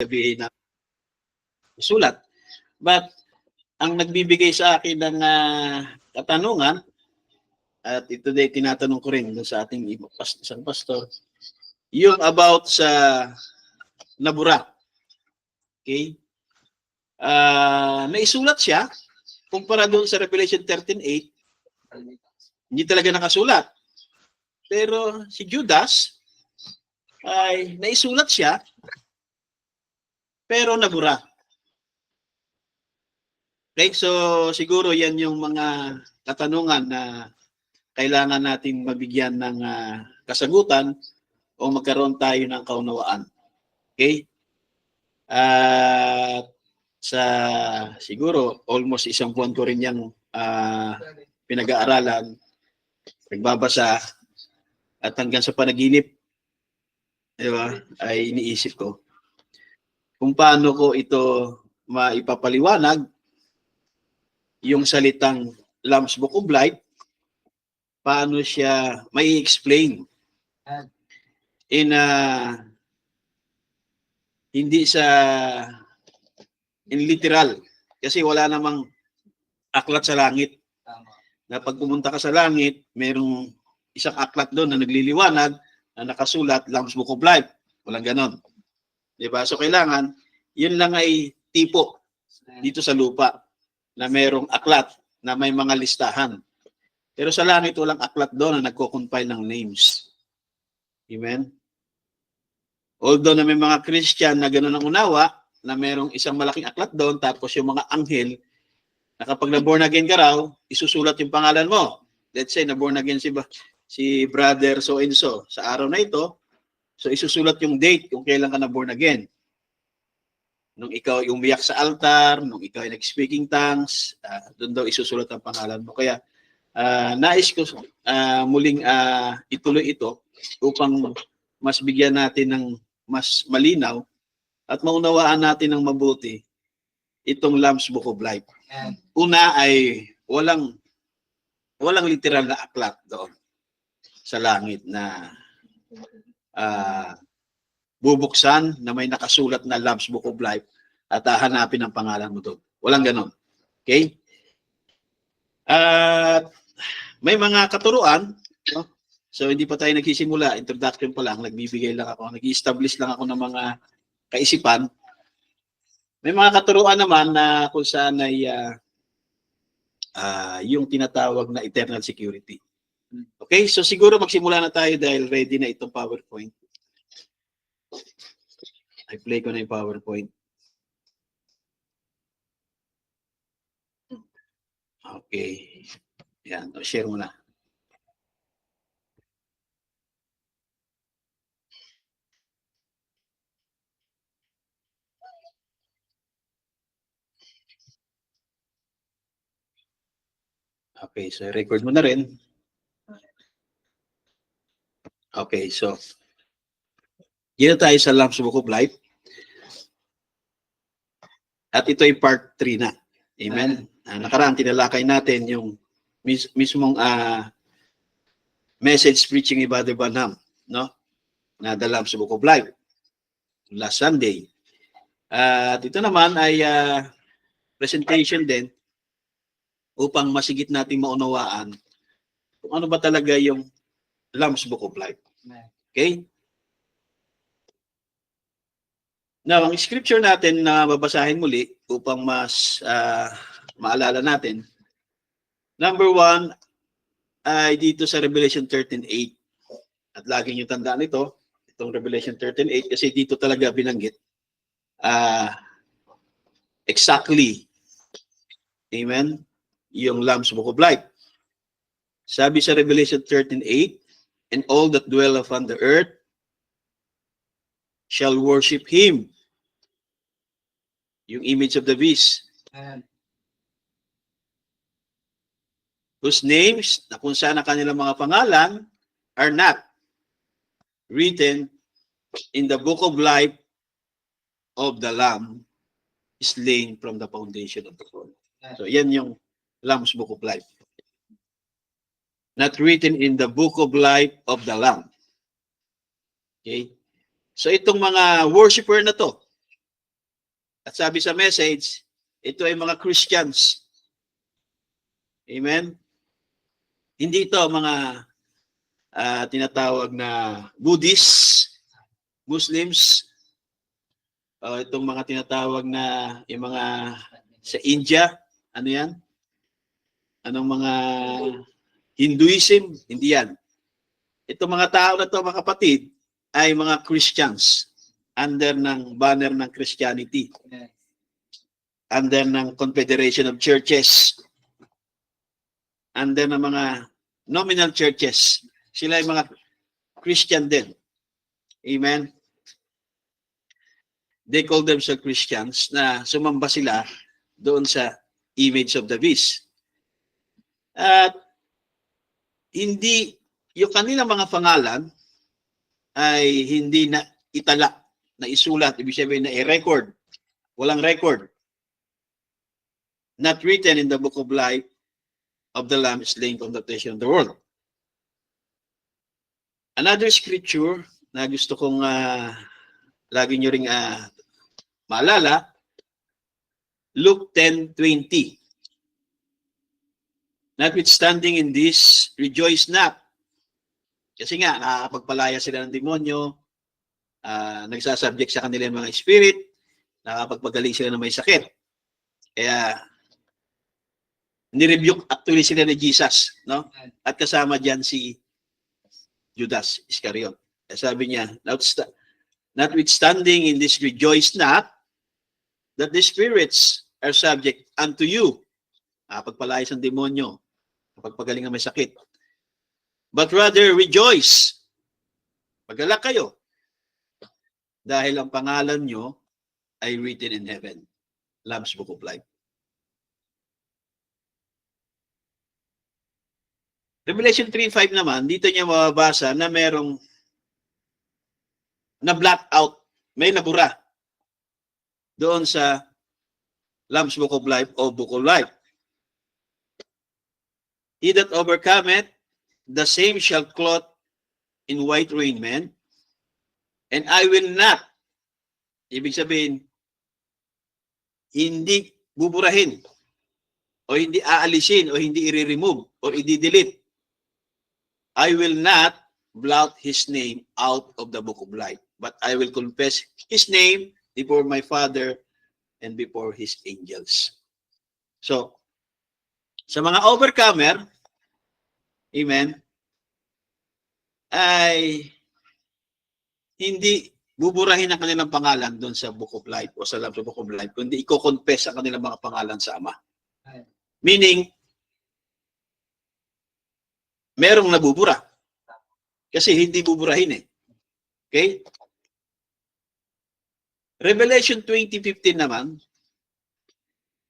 sabihin na sulat. But ang nagbibigay sa akin ng katanungan, at ito din tinatanong ko rin sa ating isang pastor, yung about sa nabura. Okay? Naisulat siya, kumpara doon sa Revelation 13:8, hindi talaga nakasulat. Pero si Judas, ay naisulat siya, pero nabura. Okay, so siguro yan yung mga katanungan na kailangan nating mabigyan ng kasagutan o magkaroon tayo ng kaunawaan. Okay? Sa siguro almost isang buwan ko rin yung pinag-aaralan, nagbabasa, at hanggang sa panaginip, diba, ay iniisip ko kung paano ko ito maipapaliwanag yung salitang Lamb's Book of Life, paano siya may explain in hindi sa in literal, kasi wala namang aklat sa langit. Na pag pumunta ka sa langit, merong isang aklat doon na nagliliwanag na nakasulat Lamb's Book of Life. Walang ganon. Diba? So kailangan, yun lang ay tipo dito sa lupa na merong aklat na may mga listahan. Pero sa langit, walang aklat doon na nagko-compile ng names. Amen? Although na may mga Christian na gano'n ang unawa, na merong isang malaking aklat doon, tapos yung mga anghel, na kapag na-born again ka raw, isusulat yung pangalan mo. Let's say, na-born again si brother so-and-so sa araw na ito, so isusulat yung date kung kailan ka na-born again. Nung ikaw ay umiyak sa altar, nung ikaw ay nag-speaking tongues, doon daw isusulat ang pangalan mo. Kaya, nais ko muling ituloy ito upang mas bigyan natin ng mas malinaw at maunawaan natin ng mabuti itong Lamb's Book of Life. Una ay walang literal na aklat doon sa langit na bubuksan na may nakasulat na Lamb's Book of Life at hahanapin ang pangalan mo doon. Walang ganon. Okay? May mga katuruan, no? So hindi pa tayo nagsisimula, introduction pa lang, nagbibigay lang ako, nag-establish lang ako ng mga kaisipan. May mga katuruan naman na kung saan ay yung tinatawag na eternal security. Okay, so siguro magsimula na tayo dahil ready na itong PowerPoint. I-play ko na yung PowerPoint. Okay. Yan, share mo na. Okay, so record mo na rin. Okay, so dito tayo sa Lamb's Book of Life. At ito ay part 3 na. Amen. Nakaraan tinalakay natin yung mismong message preaching ni Brother Branham, no? Na the Lamb's Book of Life last Sunday. At ito naman ay presentation din upang masigit nating maunawaan kung ano ba talaga yung Lamb's Book of Life. Okay? Now, ang scripture natin na babasahin muli upang mas maalala natin. Number 1 ay dito sa Revelation 13:8. At lagi nyo tandaan ito, itong Revelation 13:8, kasi dito talaga binanggit exactly, amen, yung Lamb's Book of Life. Sabi sa Revelation 13:8, and all that dwell upon the earth shall worship Him. Yung image of the beast. Whose names, na kung saan ang kanilang mga pangalan, are not written in the Book of Life of the Lamb slain from the foundation of the world. So yan yung Lamb's Book of Life. Not written in the Book of Life of the Lamb. Okay? So itong mga worshiper na to, At sabi sa message, ito ay mga Christians. Amen? Hindi ito mga tinatawag na Buddhists, Muslims, itong mga tinatawag na yung mga sa India, ano yan? Anong mga Hinduism? Hindi yan. Itong mga tao na ito, mga kapatid, ay mga Christians under ng banner ng Christianity. Under ng Confederation of Churches. Under ng mga nominal churches. Sila ay mga Christian din. Amen? They call themselves Christians na sumamba sila doon sa image of the beast. At hindi, yung kanilang mga pangalan ay hindi na itala, na isulat, ibig sabihin na i-record. Walang record. Not written in the book of life of the Lamb slain from the foundation of the world. Another scripture na gusto kong lagi nyo ring maalala, Luke 10:20. Notwithstanding in this, rejoice not. Kasi nga, nakakapagpalaya sila ng demonyo, nagsasubject sa kanila yung mga spirit, nakakapagpagaling sila ng may sakit. Kaya, nirebuke actually sila ni Jesus, no? At kasama dyan si Judas Iscariot. Kaya sabi niya, notwithstanding in this, rejoice not, that the spirits are subject unto you. Pagpalayas ng demonyo, pagpagaling ng may sakit. But rather rejoice. Magalak kayo. Dahil ang pangalan nyo ay written in heaven. Lamb's Book of Life. Revelation 3:5 naman, dito niya mababasa na merong na black out, may nabura doon sa Lamb's Book of Life o Book of Life. He that overcometh, the same shall clothe in white raiment, and I will not, ibig sabihin, hindi buburahin, o hindi aalisin, o hindi i-remove, or i-delete. I will not blot his name out of the book of life, but I will confess his name before my Father and before his angels. So, sa mga overcomer, amen, ay hindi buburahin ang kanilang pangalan doon sa Book of Life o sa Lamb's Book of Life, kundi i-confess ang kanilang mga pangalan sa Ama. Meaning, merong nabubura. Kasi hindi buburahin eh. Okay? Revelation 20:15 naman,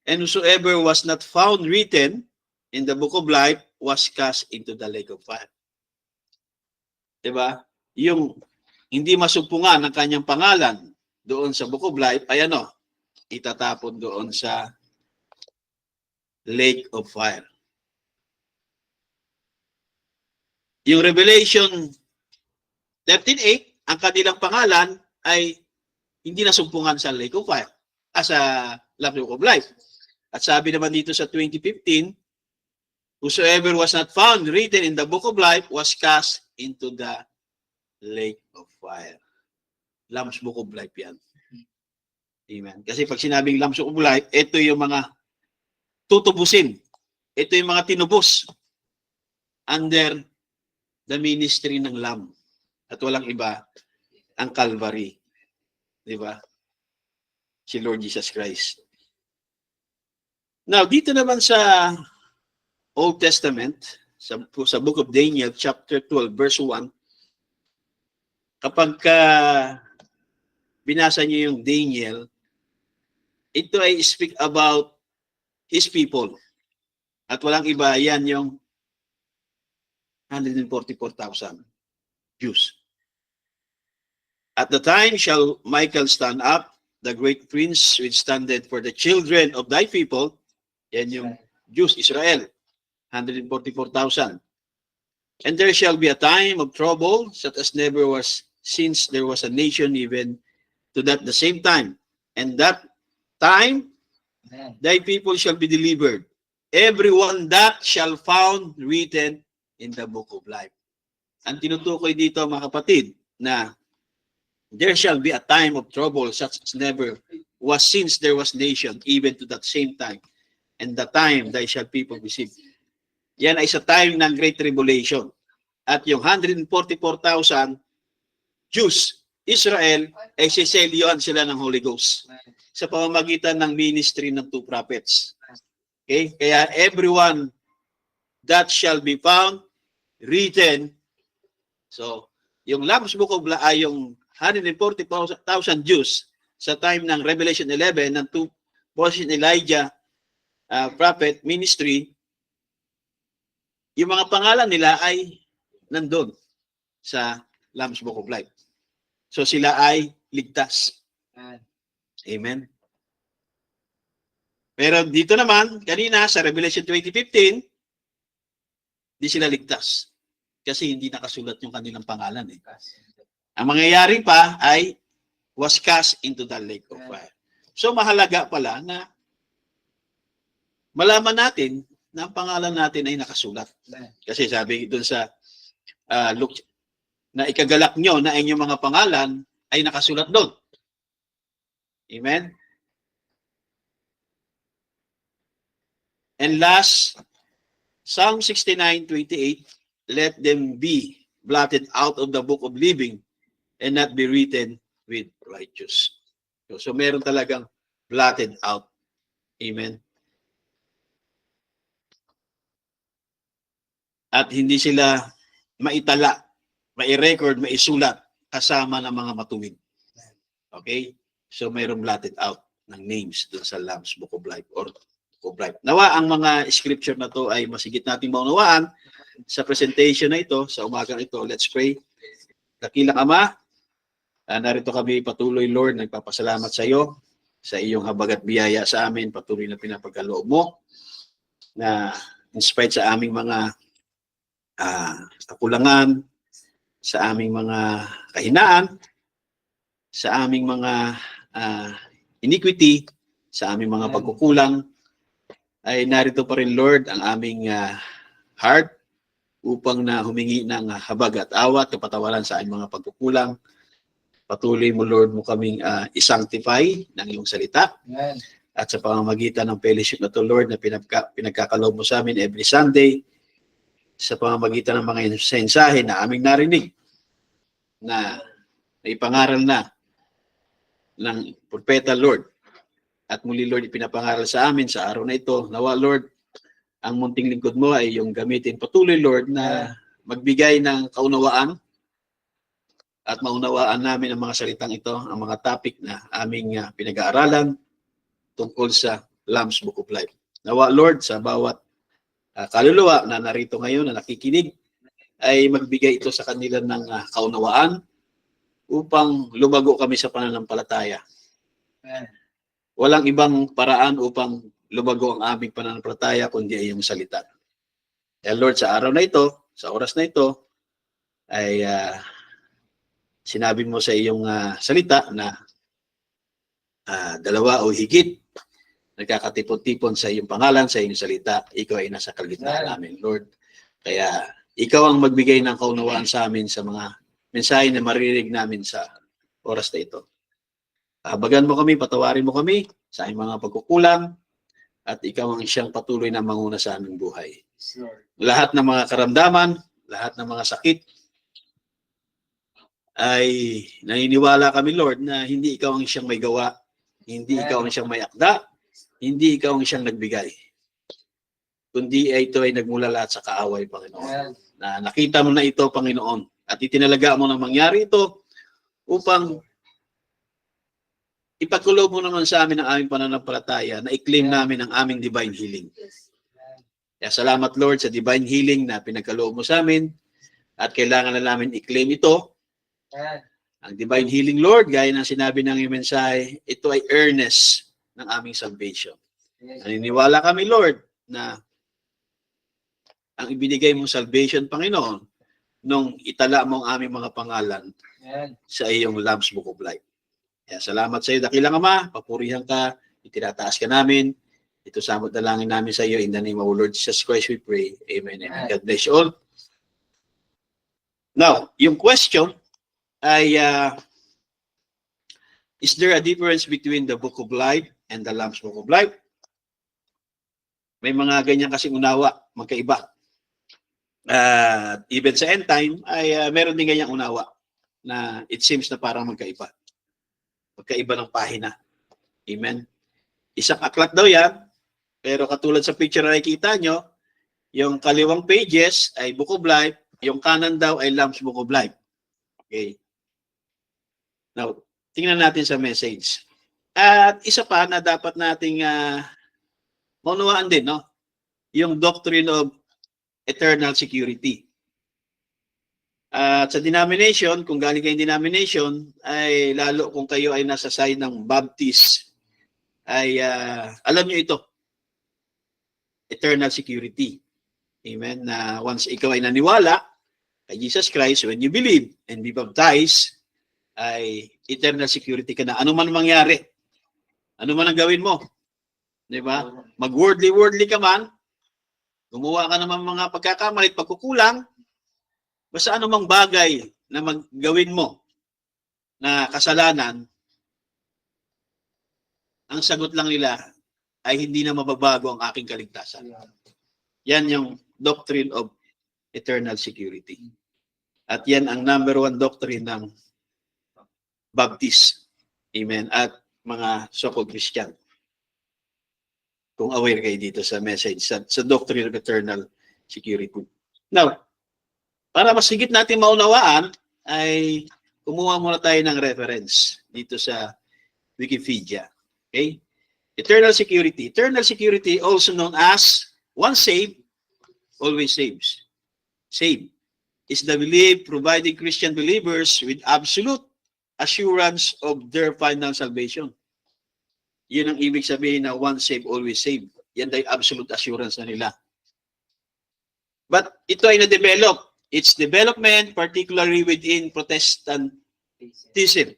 and whosoever was not found written in the book of life was cast into the lake of fire. Diba? Yung hindi masumpungan ang kanyang pangalan doon sa book of life, ay ano, itatapon doon sa lake of fire. Yung Revelation 13:8, ang kanilang pangalan ay hindi nasumpungan sa lake of fire, sa Lamb's Book of Life. At sabi naman dito sa 20:15, whosoever was not found written in the book of life was cast into the lake of fire. Lamb's Book of Life yan. Amen. Kasi pag sinabing Lamb's Book of Life, ito yung mga tutubusin. Ito yung mga tinubos under the ministry ng Lamb. At walang iba, ang Calvary. Diba? Si Lord Jesus Christ. Now, dito naman sa Old Testament, sa Book of Daniel, chapter 12, verse 1, kapag binasa niyo yung Daniel, ito ay speak about his people. At walang iba, yan yung 144,000 Jews. At the time shall Michael stand up, the great prince which standeth for the children of thy people. Yan yung Jews, Israel, 144,000. And there shall be a time of trouble, such as never was since there was a nation even to that the same time. And that time, thy people shall be delivered. Everyone that shall found written in the book of life. Ang tinutukoy dito, mga kapatid, na there shall be a time of trouble such as never was since there was nation, even to that same time. And the time thy shall people receive. Yan ay sa time ng Great Tribulation. At yung 144,000 Jews, Israel, ay siselyohan sila ng Holy Ghost sa pamamagitan ng ministry ng two prophets. Okay? Kaya everyone that shall be found written. So, yung Lamb's Book of Life ay yung 140,000 Jews sa time ng Revelation 11 ng two Moses and Elijah prophet ministry, yung mga pangalan nila ay nandun sa Lamb's Book of Life. So sila ay ligtas. Amen. Pero dito naman, kanina sa Revelation 20:15, di sila ligtas. Kasi hindi nakasulat yung kanilang pangalan. Ang mangyayari pa ay was cast into the lake of fire. So mahalaga pala na malaman natin na ang pangalan natin ay nakasulat. Kasi sabi doon sa Luke, na ikagalak nyo na inyong mga pangalan ay nakasulat doon. Amen? And last, Psalm 69:28, let them be blotted out of the book of living and not be written with righteous. So meron talagang blotted out. Amen. At hindi sila maitala, mai-record, maisulat kasama ng mga matuwid. Okay? So mayroong blotted out ng names doon sa Lamb's Book of Life or Book of Life. Nawa ang mga scripture na to ay masigit nating maunawaan sa presentation na ito, sa umagang ito. Let's pray. Dakilang Ama, narito kami patuloy, Lord, nagpapasalamat sa iyo, sa iyong habag at biyaya sa amin, patuloy na pinapagkaloob mo, na in spite sa aming mga kakulangan, sa aming mga kahinaan, sa aming mga iniquity, sa aming mga pagkukulang, ay narito pa rin, Lord, ang aming heart upang na humingi ng habag at awa at kapatawaran sa aming mga pagkukulang. Patuloy mo, Lord, mo kaming isanctify ng iyong salita. Amen. At sa pamamagitan ng fellowship na to, Lord, na pinagkakaloob mo sa amin every Sunday, sa pamamagitan ng mga mensahe na aming narinig, na ipangaral na ng propeta, Lord. At muli, Lord, ipinapangaral sa amin sa araw na ito. Nawa, Lord, ang munting lingkod mo ay yung gamitin patuloy, Lord, na magbigay ng kaunawaan at maunawaan namin ang mga salitang ito, ang mga topic na aming pinag-aaralan tungkol sa Lamb's Book of Life. Nawa, Lord, sa bawat kaluluwa na narito ngayon na nakikinig, ay magbigay ito sa kanila ng kaunawaan upang lumago kami sa pananampalataya. Walang ibang paraan upang lumago ang aming pananampalataya kundi ay iyong salita. Kaya Lord, sa araw na ito, sa oras na ito, ay sinabi mo sa iyong salita na dalawa o higit nagkakatipon-tipon sa iyong pangalan, sa iyong salita, ikaw ay nasa kalagitnaan namin, Lord. Kaya ikaw ang magbigay ng kaunawaan sa amin sa mga mensahe na maririnig namin sa oras na ito. Habagan mo kami, patawarin mo kami sa aming mga pagkukulang, at ikaw ang siyang patuloy na manguna sa aming buhay. Lahat ng mga karamdaman, lahat ng mga sakit, ay naniniwala kami, Lord, na hindi ikaw ang siyang may gawa, hindi ikaw ang siyang may akda, hindi ikaw ang siyang nagbigay. Kundi ito ay nagmula lahat sa kaaway, Panginoon. Na nakita mo na ito, Panginoon, at itinalaga mo na mangyari ito upang ipagkulob mo naman sa amin ang aming pananampalataya na i-claim namin ang aming divine healing. Kaya salamat, Lord, sa divine healing na pinagkaloob mo sa amin at kailangan na namin i-claim ito. Ang divine healing, Lord, gaya ng sinabi ng iyong mensahe, ito ay earnest ng aming salvation. Naniniwala kami, Lord, na ang ibinigay mong salvation, Panginoon, nung itala mo ang aming mga pangalan sa iyong Lamb's Book of Life. Kaya salamat sa iyo, dakilang Ama, papurihan ka, Itinataas ka namin. Ito samot na langin namin sa iyo. In the name of our Lord Jesus Christ, we pray. Amen. Amen. God bless you all. Now, yung question ay, is there a difference between the Book of Life and the Lamb's Book of Life? May mga ganyan kasing unawa, magkaiba. Even sa end time, ay meron din ganyang unawa na it seems na parang magkaiba. Magkaiba ng pahina. Amen. Isang aklat daw yan, pero katulad sa picture na nakikita nyo, yung kaliwang pages ay Book of Life, yung kanan daw ay Lamb's Book of Life. Okay. Now, tingnan natin sa message. At isa pa na dapat nating maunawaan din, no? Yung doctrine of eternal security. At sa denomination, kung galing kayong denomination, ay lalo kung kayo ay nasa side ng Baptist, ay alam nyo ito, eternal security. Amen? Na once ikaw ay naniwala kay Jesus Christ, when you believe and be baptized, ay eternal security ka na. Ano man mangyari, ano man ang gawin mo, di ba? Mag-worldly ka man, gumawa ka naman mga pagkakamali at pagkukulang, basta anumang bagay na maggawin mo na kasalanan, ang sagot lang nila ay hindi na mababago ang aking kaligtasan. Yan yung doctrine of eternal security. At yan ang number 1 doctrine ng Baptist. Amen. At mga so-called Christian. Kung aware kayo dito sa message, sa doctrine of eternal security. Now, para mas higit natin maunawaan, ay kumuha muna tayo ng reference dito sa Wikipedia. Okay? Eternal security. Eternal security, also known as once saved, always saves. Saved is the belief providing Christian believers with absolute assurance of their final salvation. Yun ang ibig sabihin na once saved, always saved. Yan ay absolute assurance na nila. But ito ay na-develop. Its development, particularly within Protestantism,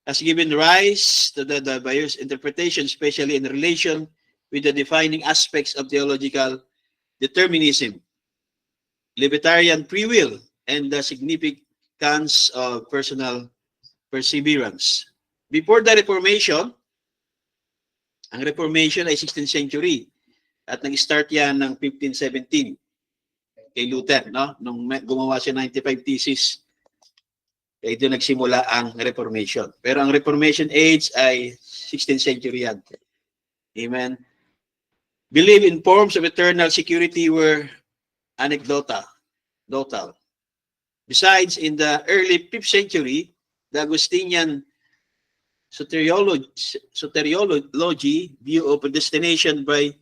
has given rise to the various interpretations, especially in relation with the defining aspects of theological determinism, libertarian free will, and the significance of personal perseverance. Before the Reformation, ang Reformation ay 16th century at nag-start yan ng 1517 kay Luther, no? Nung gumawa siya 95 thesis, kaya ito nagsimula ang Reformation. Pero ang Reformation age ay 16th century yan. Amen. Believe in forms of eternal security were anecdotal. Besides, in the early 5th century, the Augustinian soteriology view of predestination by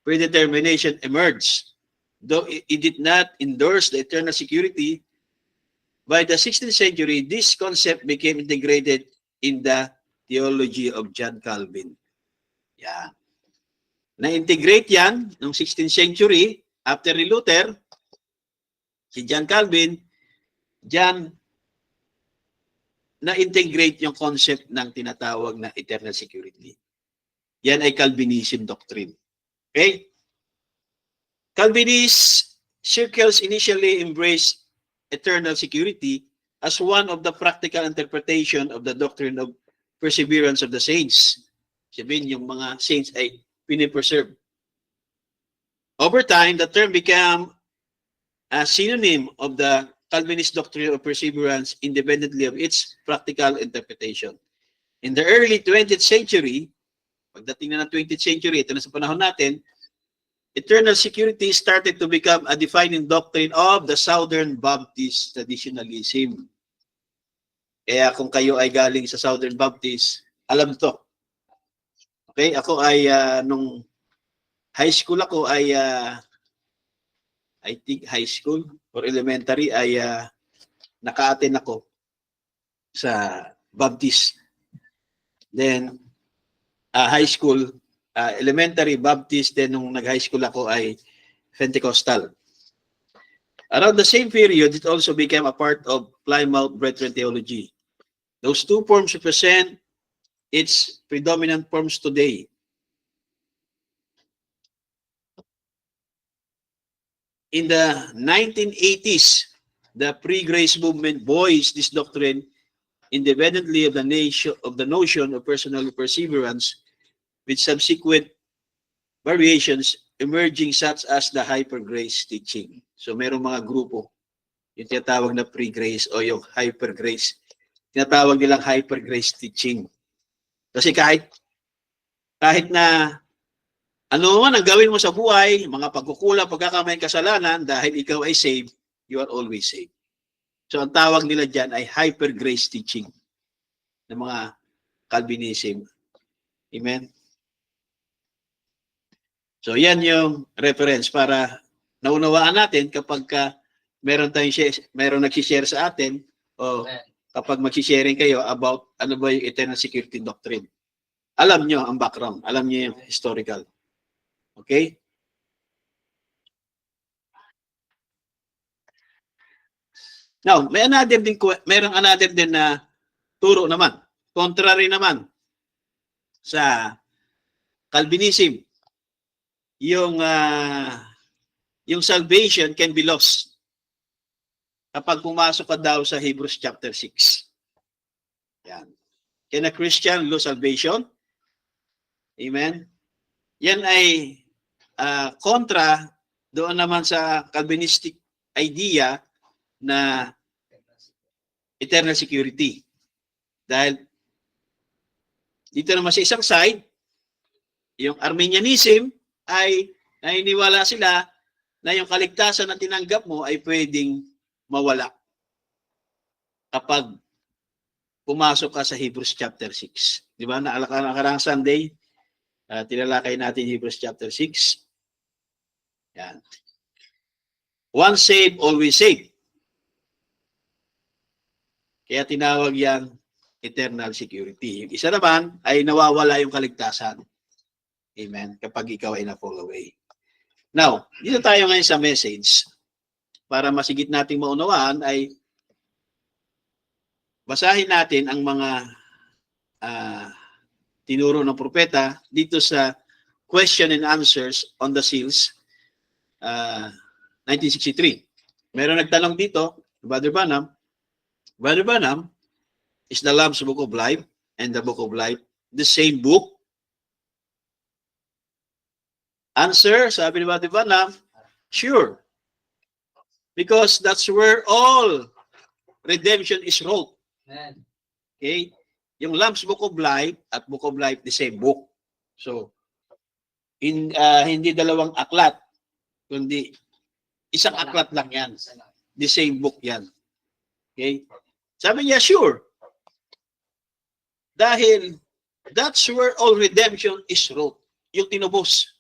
predetermination emerged. Though it did not endorse the eternal security, by the 16th century, this concept became integrated in the theology of John Calvin. Yeah. Na-integrate yan noong 16th century, after ni Luther, si John Calvin, John na-integrate yung concept ng tinatawag na eternal security. Yan ay Calvinism doctrine. Okay? Calvinist circles initially embraced eternal security as one of the practical interpretation of the doctrine of perseverance of the saints. Sabihin, yung mga saints ay pinipreserve. Over time, the term became a synonym of the Calvinist doctrine of perseverance independently of its practical interpretation. In the early 20th century, pagdating na ng 20th century, ito na sa panahon natin, eternal security started to become a defining doctrine of the Southern Baptist traditionalism. Kaya kung kayo ay galing sa Southern Baptist, alam to. Okay, ako ay nung high school ako ay I think high school or elementary ay naka-attend ako sa Baptist. Then high school, elementary Baptist, then nung nag-high school ako ay Pentecostal. Around the same period, it also became a part of Plymouth Brethren theology. Those two forms represent its predominant forms today. In the 1980s, the pre-grace movement voiced this doctrine independently of the notion of personal perseverance, with subsequent variations emerging such as the hyper-grace teaching. So merong mga grupo, yung tinatawag na pre-grace o yung hyper-grace. Tinatawag nilang hyper-grace teaching. Kasi kahit na ano man ang gawin mo sa buhay, mga pagkukulang, pagkakamay, kasalanan, dahil ikaw ay saved, you are always saved. So ang tawag nila dyan ay hyper-grace teaching ng mga Calvinism. Amen? So yan yung reference para naunawaan natin kapag meron nagsishare sa atin o kapag magsisharing kayo about ano ba yung eternal security doctrine. Alam nyo ang background, alam nyo yung historical. Okay? Now, merong another din na turo naman. Contrary naman sa Calvinism. Yung salvation can be lost kapag pumasok ka daw sa Hebrews chapter 6. Yan. Can a Christian lose salvation? Amen? Yan ay kontra doon naman sa Calvinistic idea na eternal security. Dahil dito naman sa isang side, yung Arminianism ay naniniwala sila na yung kaligtasan na tinanggap mo ay pwedeng mawala kapag pumasok ka sa Hebrews chapter 6. Di ba? Nakarang Sunday, tinalakay natin Hebrews chapter 6. Yan. Once saved, always saved. Kaya tinawag yan eternal security. Yung isa naman ay nawawala yung kaligtasan. Amen. Kapag ikaw ay na-fall away. Now, dito tayo ngayon sa message. Para masigit nating maunawaan ay basahin natin ang mga tinuro ng propeta dito sa question and answers on the seals 1963. Meron nagtanong dito, Brother Branham, is the Lamb's Book of Life and the Book of Life the same book? Answer, sabi ni Brother Branham, sure. Because that's where all redemption is wrote. Okay? Yung Lamb's Book of Life at Book of Life, the same book. So, hindi dalawang aklat, kundi isang aklat lang yan. The same book yan. Okay? Sabi niya, sure. Dahil that's where all redemption is wrote. Yung tinubos.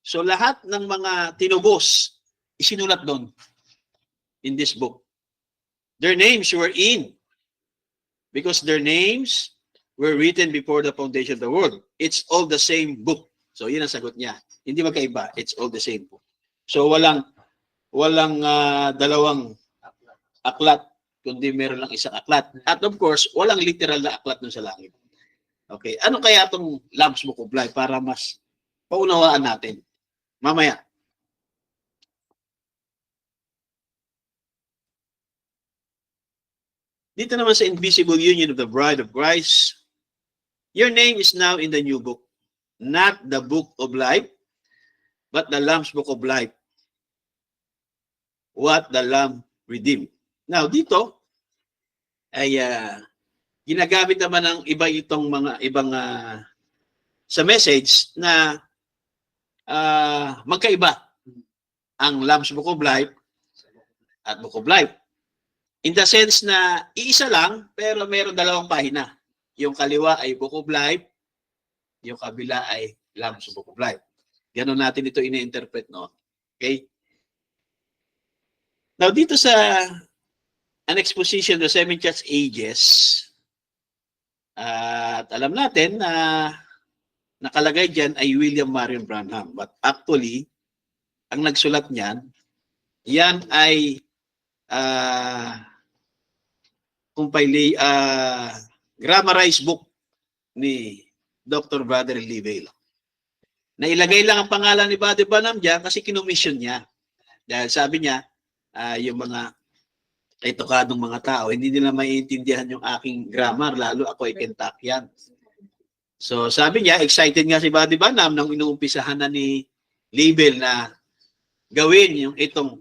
So lahat ng mga tinubos, isinulat doon in this book. Their names were in. Because their names were written before the foundation of the world. It's all the same book. So yun ang sagot niya. Hindi magkaiba. It's all the same book. So walang dalawang aklat, kundi meron lang isang aklat. At of course, walang literal na aklat dun sa langit. Okay. Ano kaya itong Lamb's Book of Life para mas paunawaan natin? Mamaya. Dito naman sa Invisible Union of the Bride of Christ, your name is now in the new book. Not the Book of Life, but the Lamb's Book of Life. What the Lamb redeemed. Now, dito ay ginagamit naman ng ibang sa message na magkaiba ang Lamb's Book of Life at Book of Life. In the sense na iisa lang, pero mayroon dalawang pahina. Yung kaliwa ay Book of Life, yung kabila ay Lamb's Book of Life. Ganon natin ito ini-interpret, no? Okay? Now, dito sa an exposition of the seven church ages, at alam natin na nakalagay dyan ay William Marion Branham. But actually, ang nagsulat niyan, yan ay grammarized book ni Dr. Brother Livell. Nailagay lang ang pangalan ni Brother Branham diyan kasi kinomission niya. Dahil sabi niya, yung mga etokadong mga tao, hindi nila maiintindihan yung aking grammar, lalo ako ay Kentuckian. So sabi niya, excited nga si Brother Branham nang inuumpisahan na ni Livell na gawin yung itong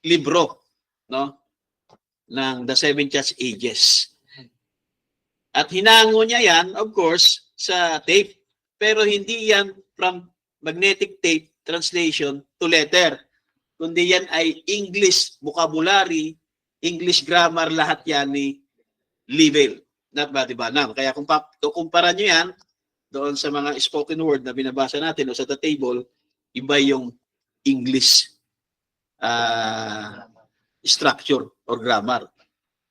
libro, no, ng The Seven Church Ages. At hinango niya yan, of course, sa tape. Pero hindi yan from magnetic tape translation to letter. Kundi yan ay English vocabulary, English grammar, lahat yan ni Livell. Not Brother Branham. Kaya kung kumpara nyo yan doon sa mga spoken word na binabasa natin o sa the table, iba yung English structure or grammar.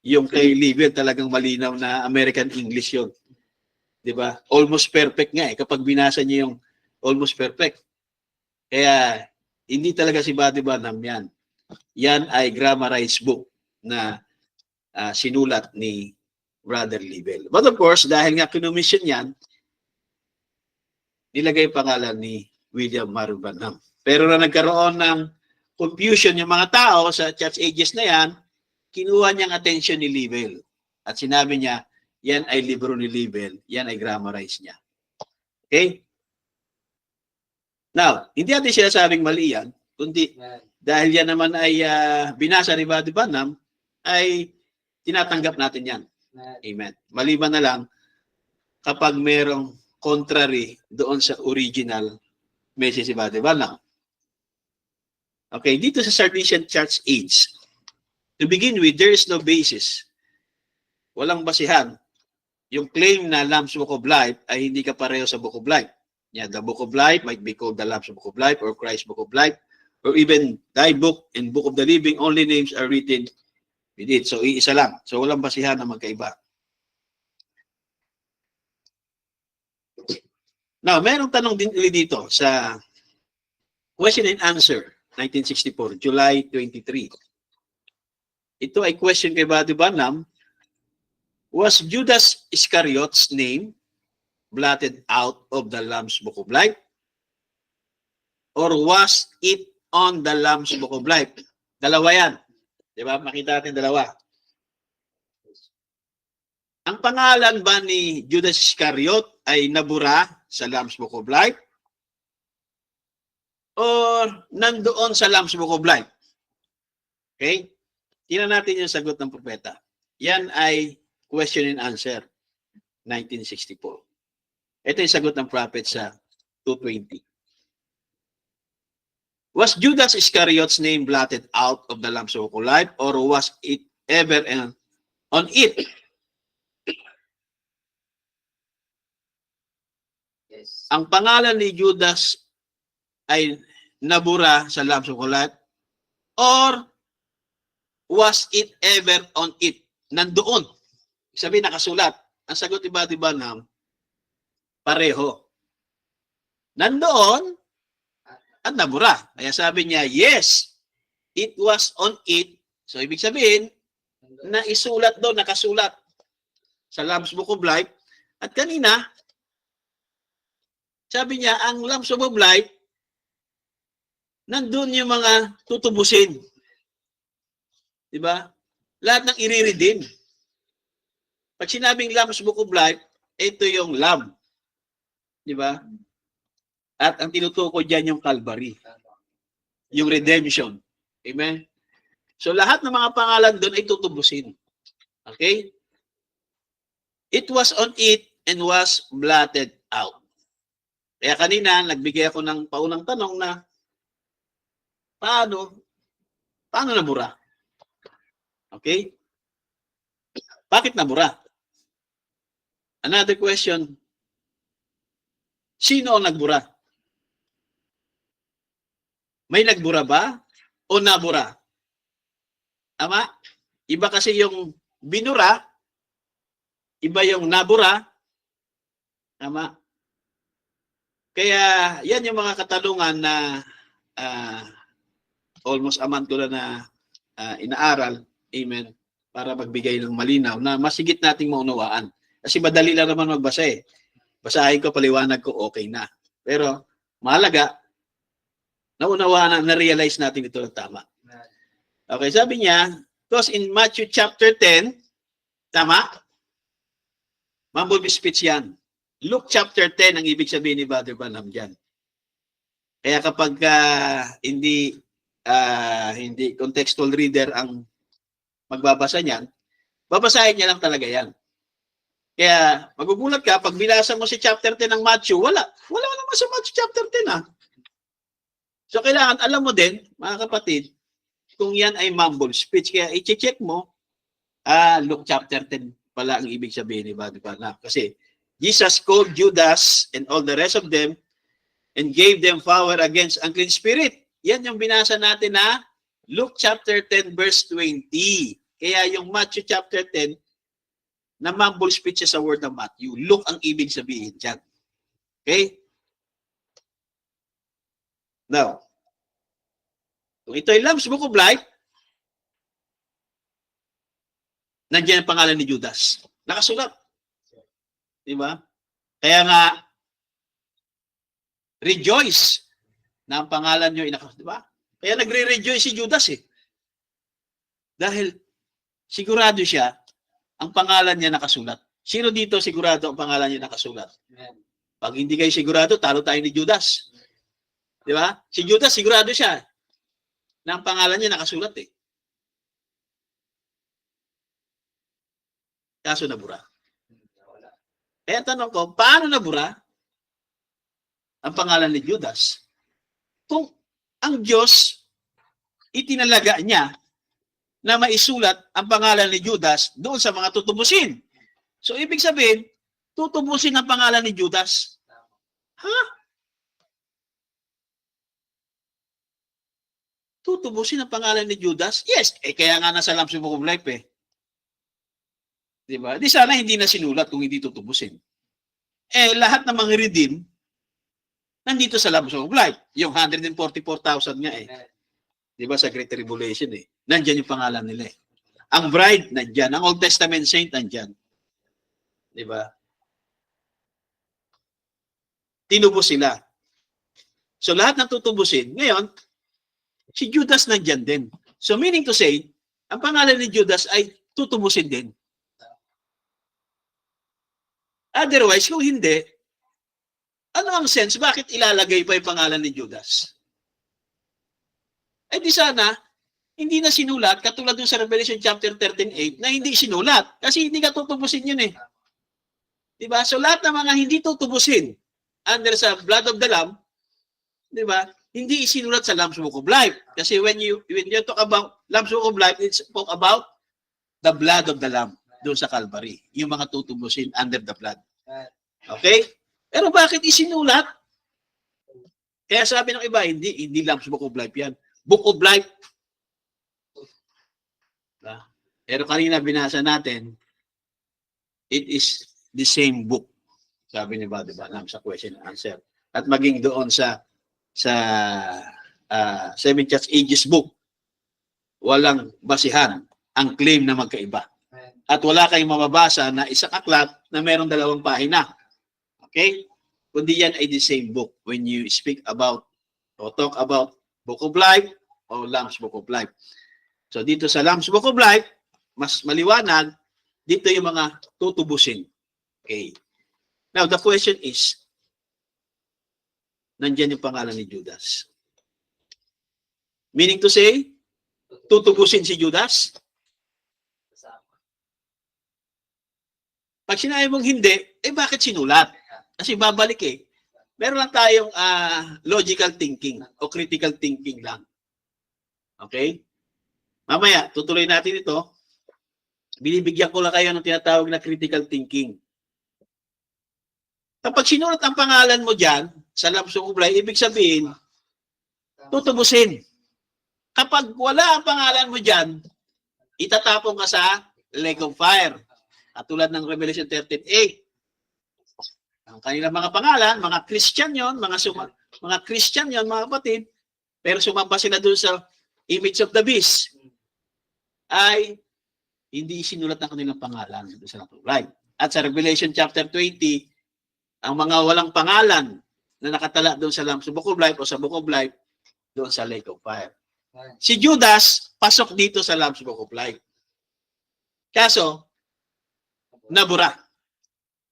Yung kay Livell talagang malinaw na American English yun. Diba? Almost perfect nga eh. Kapag binasa niyo yung almost perfect. Kaya hindi talaga si Brother Branham yan. Yan ay grammarized book na sinulat ni Brother Livell. But of course, dahil nga kinomission yan, nilagay pangalan ni William Marion Branham. Pero na nagkaroon ng confusion yung mga tao sa Church Ages na yan, kinuha niyang attention ni Livell. At sinabi niya, yan ay libro ni Livell, yan ay grammarize niya. Okay? Now, hindi natin sinasabing mali yan, kundi dahil yan naman ay binasa ni Brother Branham, ay tinatanggap natin yan. Amen. Maliban na lang kapag merong contrary doon sa original message ni Brother Branham. Okay, dito sa Sardian Church Age, to begin with, there is no basis. Walang basihan. Yung claim na Lamb's Book of Life ay hindi kapareho sa Book of Life. Yeah, the Book of Life might be called the Lamb's Book of Life or Christ's Book of Life or even Thy Book and Book of the Living. Only names are written with it. So, iisa lang. So, walang basihan na magkaiba. Now, merong tanong din dito sa question and answer 1964, July 23. Ito ay question kay Brother Branham. Was Judas Iscariot's name blotted out of the Lamb's Book of Life? Or was it on the Lamb's Book of Life? Dalawa yan. Diba? Makita natin dalawa. Ang pangalan ba ni Judas Iscariot ay nabura sa Lamb's Book of Life? Or nandoon sa Lamb's Book of Life? Okay? Tingnan natin yung sagot ng propeta. Yan ay question and answer, 1964. Ito yung sagot ng prophet sa 220. Was Judas Iscariot's name blotted out of the Lamb's Book of Life, or was it ever on it? Yes. Ang pangalan ni Judas ay nabura sa Lamb's Book of Life, or was it ever on it? Nandoon. Sabi nakasulat. Ang sagot ni Brother Branham, pareho. Nandoon at nabura. Kaya sabi niya, yes, it was on it. So, ibig sabihin, na isulat doon, nakasulat sa Lamb's Book of Life. At kanina, sabi niya, ang Lamb's Book of Life, nandun yung mga tutubusin. Diba? Lahat ng i-redeem. Pag sinabing Lamb's Book of Life, ito yung Lamb. Di ba? At ang tinutukoy dyan yung Calvary. Yung redemption. Amen? So lahat ng mga pangalan doon ay tutubusin. Okay? It was on it and was blotted out. Kaya kanina, nagbigay ako ng paunang tanong na paano nabura? Okay? Bakit nabura? Another question, sino ang nagbura? May nagbura ba o nabura? Tama? Iba kasi yung binura, iba yung nabura. Tama? Kaya yan yung mga katanungan na almost a month ko na inaaral. Amen. Para magbigay ng malinaw na masigit nating maunawaan. Kasi madali lang naman magbasa eh. Basahin ko, paliwanag ko, okay na. Pero mahalaga, naunawaan na, na-realize natin ito ng tama. Okay, sabi niya, because in Matthew chapter 10, tama? Mumble speech yan. Luke chapter 10 ang ibig sabihin ni Brother Branham dyan. Kaya kapag hindi contextual reader ang magbabasa niyan, babasahin niya lang talaga yan. Kaya magugulat ka, pag binasa mo si chapter 10 ng Matthew, wala naman sa Matthew chapter 10 So kailangan alam mo din, mga kapatid, kung yan ay mumble speech. Kaya i-check mo, Luke chapter 10 pala ang ibig sabihin ni Brother Branham. Kasi Jesus called Judas and all the rest of them and gave them power against unclean spirit. Yan yung binasa natin na Luke chapter 10 verse 20. Kaya yung Matthew chapter 10 na mumble speech sa word ng Matthew. Luke ang ibig sabihin dyan. Okay? Now, kung ito ay Lamb's Book of Life, nandiyan ang pangalan ni Judas. Nakasulat. Diba? Kaya nga, rejoice na ang pangalan nyo ay nakasulat. Diba? Kaya nagre-rejoice si Judas eh. Dahil sigurado siya, ang pangalan niya nakasulat. Sino dito sigurado ang pangalan niya nakasulat? Pag hindi kayo sigurado, talo tayo ni Judas. Di ba? Si Judas, sigurado siya na ang pangalan niya nakasulat eh. Kaso nabura. Kaya tanong ko, paano nabura ang pangalan ni Judas? Kung ang Diyos itinalaga niya na maisulat ang pangalan ni Judas doon sa mga tutubusin. So, ibig sabihin, tutubusin ang pangalan ni Judas. Ha? Tutubusin ang pangalan ni Judas? Yes. Kaya nga nasa Lamb's Book of Life eh. Diba? Di sana hindi na sinulat kung hindi tutubusin. Lahat ng mga redeem, nandito sa Lamb's Book of Life. Yung 144,000 nga eh. Diba sa Great Tribulation eh. Nandyan yung pangalan nila eh. Ang bride, nandyan. Ang Old Testament saint, nandyan. Diba? Tinubos sila. So lahat ng tutubusin, ngayon, si Judas nandyan din. So meaning to say, ang pangalan ni Judas ay tutubusin din. Otherwise, kung hindi, ano ang sense? Bakit ilalagay pa yung pangalan ni Judas? Di sana, hindi na sinulat, katulad dun sa Revelation chapter 13:8, na hindi sinulat. Kasi hindi ka tutubusin yun eh. Diba? So lahat ng mga hindi tutubusin under sa blood of the Lamb, diba? Hindi isinulat sa Lamb's Book of Life. Kasi when you talk about Lamb's Book of Life, it's talk about the blood of the Lamb doon sa Calvary. Yung mga tutubusin under the blood. Okay? Pero bakit isinulat? Kaya sabi ng iba, hindi Lamb's Book of Life yan. Book of Life. Pero kanina binasa natin, it is the same book. Sabi ni Brother Branham sa question and answer. At maging doon sa Seven Church Ages book, walang basihan ang claim na magkaiba. At wala kayong mababasa na isang aklat na mayroong 2 pahina. Okay? Kundi yan ay the same book when you speak about or talk about Book of Life o Lamb's Book of Life. So dito sa Lamb's Book of Life, mas maliwanag, dito yung mga tutubusin. Okay. Now, the question is, nandyan yung pangalan ni Judas. Meaning to say, tutubusin si Judas? Pag sinabi mong hindi, bakit sinulat? Kasi babalik eh. Meron lang tayong logical thinking o critical thinking lang. Okay? Mamaya, tutuloy natin ito. Binibigyan ko lang kayo ng tinatawag na critical thinking. Kapag sinulat ang pangalan mo dyan, sa Lamb's Book of Life, ibig sabihin, tutubusin. Kapag wala ang pangalan mo dyan, itatapon ka sa lake of fire. At tulad ng Revelation 13:8. Ang kanilang mga pangalan, mga Christian yon, mga Christian yon, mga kapatid, pero sumamba sila doon sa image of the beast, ay hindi sinulat ng kanilang pangalan sa Lamb's Book of Life. At sa Revelation chapter 20, ang mga walang pangalan na nakatala doon sa Lamb's Book of Life o sa Book of Life, doon sa Lake of Fire. Si Judas, pasok dito sa Lamb's Book of Life. Kaso, nabura.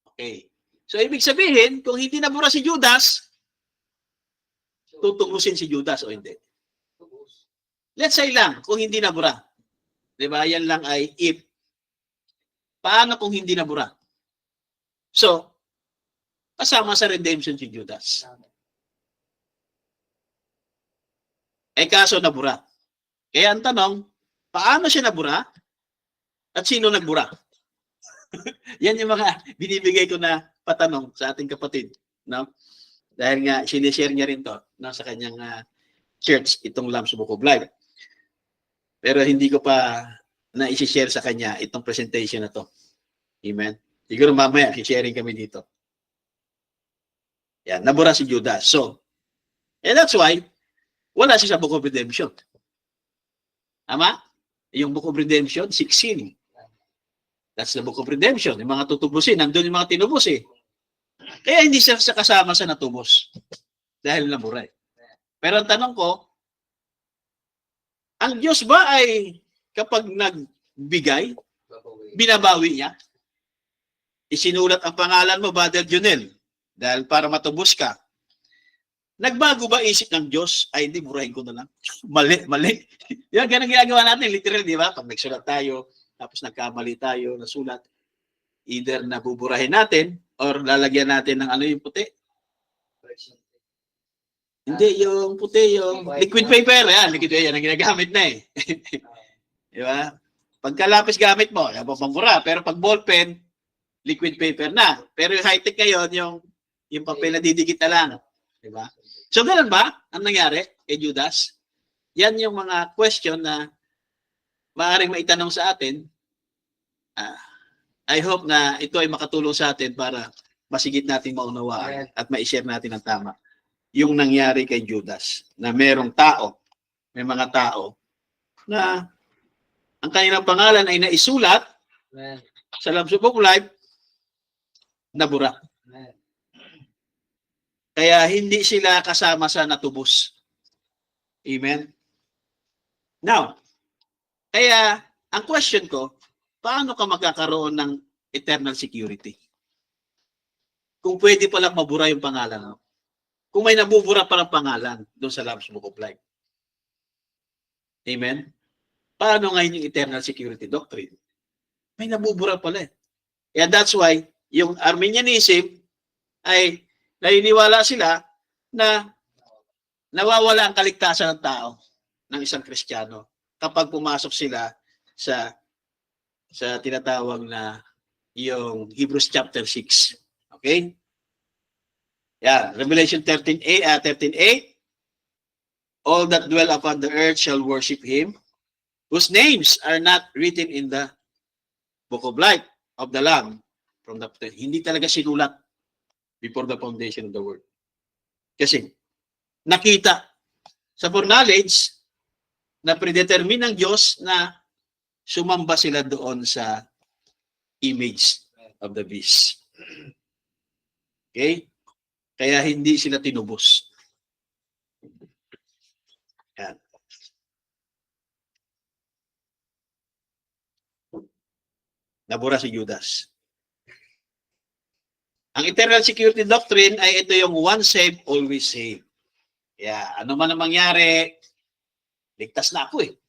Okay. So, ibig sabihin, kung hindi nabura si Judas, tutubusin si Judas o hindi. Let's say lang, kung hindi nabura. Diba? Yan lang ay if. Paano kung hindi nabura? So, kasama sa redemption si Judas. Kaso nabura. Kaya ang tanong, paano siya nabura? At sino nagbura? Yan yung mga binibigay ko na patanong sa ating kapatid. No? Dahil nga, sinishare niya rin to no, sa kanyang church, itong Lamb's Book of Life. Pero hindi ko pa na-share sa kanya itong presentation na to. Amen? Siguro mamaya, sharing kami dito. Yan, nabura si Judas. So, and that's why, wala siya sa Book of Redemption. Tama? Yung Book of Redemption, 16. That's the Book of Redemption. Yung mga tutubusin, nandun yung mga tinubos eh. Kaya hindi siya kasama sa natubos. Dahil nabura eh. Pero ang tanong ko, ang Diyos ba ay kapag nagbigay, binabawi niya? Isinulat ang pangalan mo, Brother Junel, dahil para matubos ka. Nagbago ba isip ng Diyos? Ay, hindi, burahin ko na lang. Mali. Yan, ganang ginagawa natin, literal, di ba? Pag nagsulat tayo, tapos nagkamali tayo, nasulat, either nabuburahin natin, or lalagyan natin ng ano yung puti. Hindi, yung puti, yung liquid paper. Yan, liquid paper, yan ang ginagamit na eh. Di ba? Pagkalapis gamit mo, yan pambura. Pero pag ballpen, liquid paper na. Pero yung high-tech ngayon, yung papel na didikit na lang. Di ba? So, ganun ba ang nangyari kay Judas? Yan yung mga question na maaaring maitanong sa atin. I hope na ito ay makatulong sa atin para masigit natin maunawaan at ma-share natin ang tama. Yung nangyari kay Judas, na merong tao, may mga tao, na ang kanilang pangalan ay naisulat sa Lamb's Book of Life, nabura. Kaya hindi sila kasama sa natubos. Amen? Now, kaya ang question ko, paano ka magkakaroon ng eternal security? Kung pwede palang mabura yung pangalan mo. Kung may nabubura palang pangalan doon sa Lamb's Book of Life. Amen? Paano ngayon yung eternal security doctrine? May nabubura pala eh. And that's why, yung Arminianism ay naniniwala sila na nawawala ang kaligtasan ng tao ng isang Kristiyano kapag pumasok sila sa tinatawag na yung Hebrews chapter 6. Okay? Yeah, Revelation 13:8, all that dwell upon the earth shall worship him, whose names are not written in the Book of Life of the Lamb. Hindi talaga sinulat before the foundation of the world. Kasi, nakita sa foreknowledge na predetermine ng Diyos na sumamba sila doon sa image of the beast. Okay? Kaya hindi sila tinubos. Yan. Nabura si Judas. Ang eternal security doctrine ay ito yung once saved, always saved. Kaya ano man ang mangyari, ligtas na ako eh.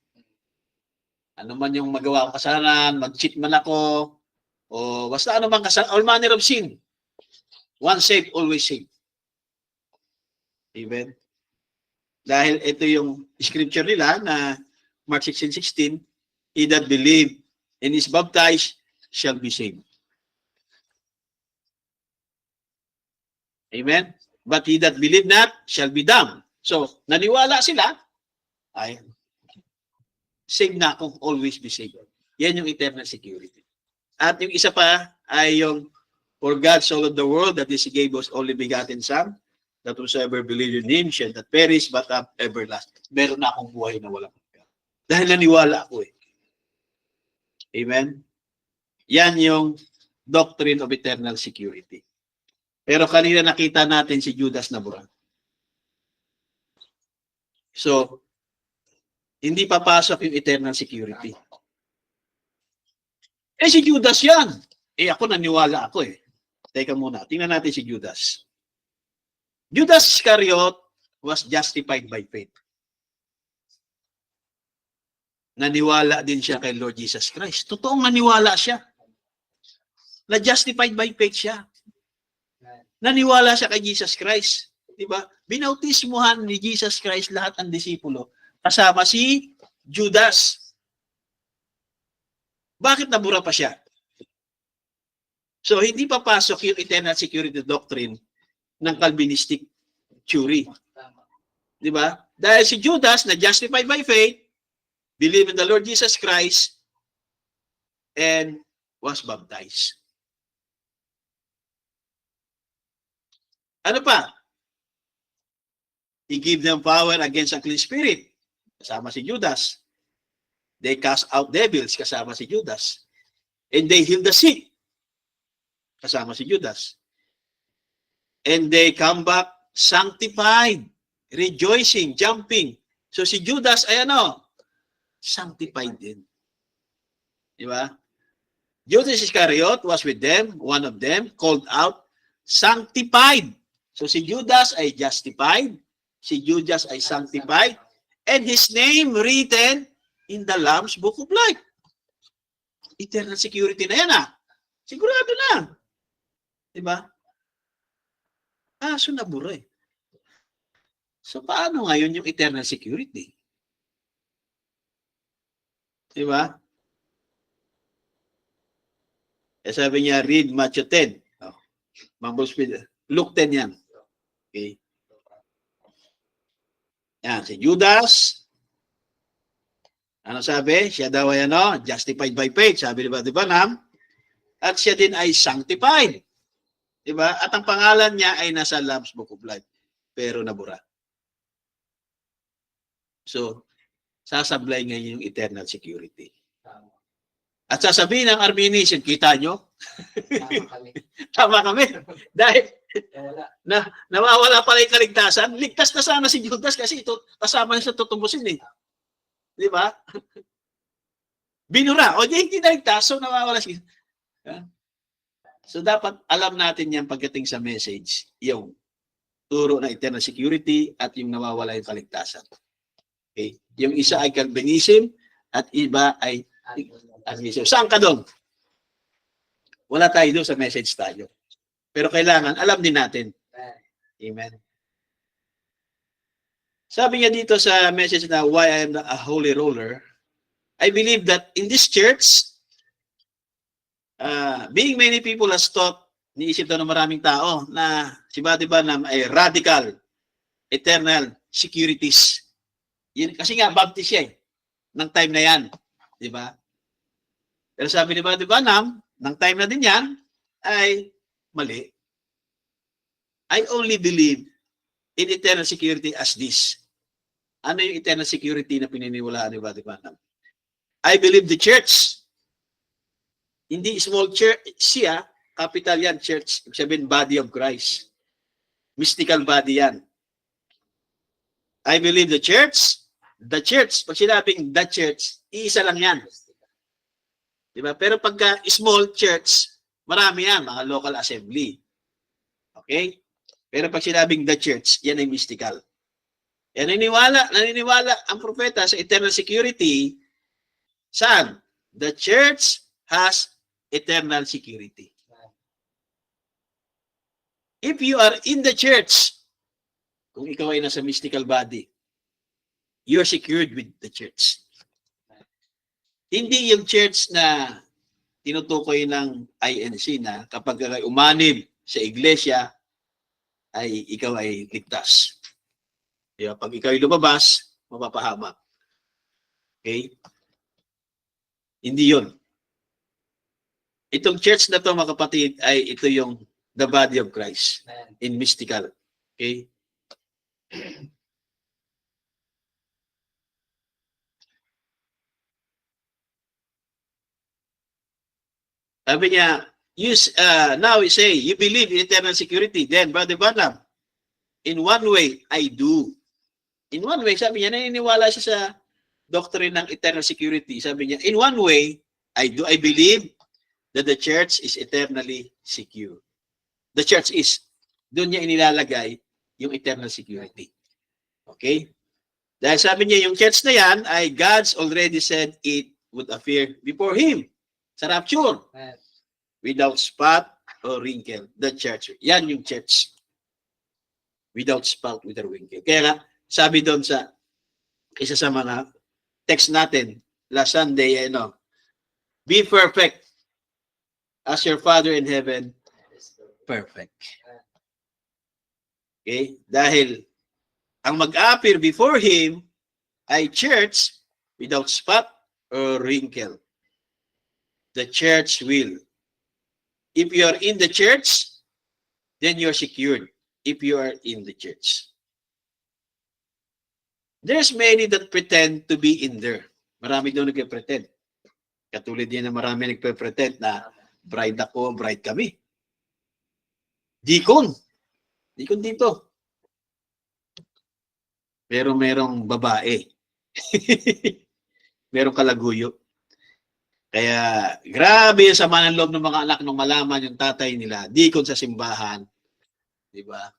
Ano man yung magawa ko kasalanan, mag-cheat man ako, o basta ano man kasalanan, all manner of sin. Once saved, always saved. Amen? Dahil ito yung scripture nila na Mark 16:16, he that believe and is baptized shall be saved. Amen? But he that believe not shall be damned. So, naniwala sila, ay, saved na ako, always be saved. Yan yung eternal security. At yung isa pa ay yung, for God so loved the world that he gave us only begotten Son, that whosoever believe in him shall not perish but have everlasting. Meron na akong buhay na walang hanggan. Dahil naniwala ako eh. Amen? Yan yung doctrine of eternal security. Pero kanina nakita natin si Judas na bura. So, hindi papasok yung eternal security. Si Judas yan. Ako naniwala ako eh. Teka muna, tingnan natin si Judas. Judas Iscariot was justified by faith. Naniwala din siya kay Lord Jesus Christ. Totoong naniwala siya. Na-justified by faith siya. Naniwala siya kay Jesus Christ. Diba? Binautismuhan ni Jesus Christ lahat ang disipulo. Kasama si Judas. Bakit nabura pa siya? So, hindi papasok yung eternal security doctrine ng Calvinistic theory. Diba? Dahil si Judas na justified by faith, believe in the Lord Jesus Christ, and was baptized. Ano pa? He gave them power against unclean spirit. Kasama si Judas. They cast out devils. Kasama si Judas. And they healed the sick. Kasama si Judas. And they come back sanctified, rejoicing, jumping. So si Judas ay ano? Sanctified din. Diba? Judas Iscariot was with them, one of them, called out, sanctified. So si Judas ay justified, si Judas ay sanctified, and his name written in the Lamb's Book of Life. Eternal security na yan Sigurado na. Diba? So nabura eh. So paano ngayon yung eternal security? Diba? Sabi niya, read Matthew 10. Luke 10 yan. Okay. Yan, si Judas. Ano sabi? Siya daw ay justified by faith. Sabi di ba, Nam? At siya din ay sanctified. Diba? At ang pangalan niya ay nasa Lamb's Book of Life. Pero nabura. So, sasablay ngayon yung eternal security. At sasabihin ng Arminian, kita nyo? Tama kami. Dahil nawawala pala yung kaligtasan. Ligtas na sana si Judas kasi ito kasama niya sa tutumbusin eh. Di ba? Binura. O di hindi naligtas, so nawawala siya. So dapat alam natin yan pagdating sa message, yung turo na eternal security at yung nawawala yung kaligtasan. Okay? Yung isa ay Calvinism at iba ay Arminianism. Saan ka doon? Wala tayo doon sa message tayo. Pero kailangan, alam din natin. Amen. Sabi niya dito sa message na why I am a holy roller, I believe that in this church, being many people has taught, niisip daw ng maraming tao na si Buddy Branham ay radical, eternal securities. Yun, kasi nga, Baptist siya ng time na yan. Di ba? Pero sabi ni Buddy Branham, ng time na din yan, ay mali. I only believe in eternal security as this. Ano yung eternal security na pininiwalaan ni Buddy Branham? I believe the church. Hindi small church siya, capital yan, church. Ibig sabihin, body of Christ. Mystical body yan. I believe the church, pag sinabing the church, iisa lang yan. Diba? Pero pagka small church, marami yan, mga local assembly. Okay? Pero pag sinabing the church, yan ay mystical. Yan naniniwala ang propeta sa eternal security. Saan? The church has eternal security. If you are in the church, kung ikaw ay nasa mystical body, you're secured with the church. Hindi yung church na tinutukoy ng INC na kapag umanib sa iglesia, ay ikaw ay ligtas. Diba? Pag ikaw ay lumabas, mapapahamak. Okay? Hindi yun. Itong church na to, mga kapatid, ay ito yung the body of Christ in mystical. Okay? Sabi niya, now we say, you believe in eternal security. Then, Brother Branham, in one way, I do. In one way, sabi niya, naniniwala siya sa doctrine ng eternal security. Sabi niya, in one way, I do. I believe that the church is eternally secure. The church is. Doon niya inilalagay yung eternal security. Okay? Dahil sabi niya, yung church na yan ay God's already said it would appear before Him sa rapture. Without spot or wrinkle. The church. Yan yung church. Without spot, without wrinkle. Kaya nga, sabi doon sa isa sa mga text natin last Sunday, be perfect as your Father in heaven, perfect. Okay? Dahil ang mag-appear before Him ay church without spot or wrinkle. The church will. If you are in the church, then you're secured. If you are in the church. There's many that pretend to be in there. Marami daw nagpe-pretend. Katulad din na marami nagpe-pretend na bride ako, bride kami. Deacon. Deacon dito. Pero merong babae. Merong kalaguyo. Kaya grabe yung sama ng loob ng mga anak nung malaman yung tatay nila, deacon sa simbahan. Diba?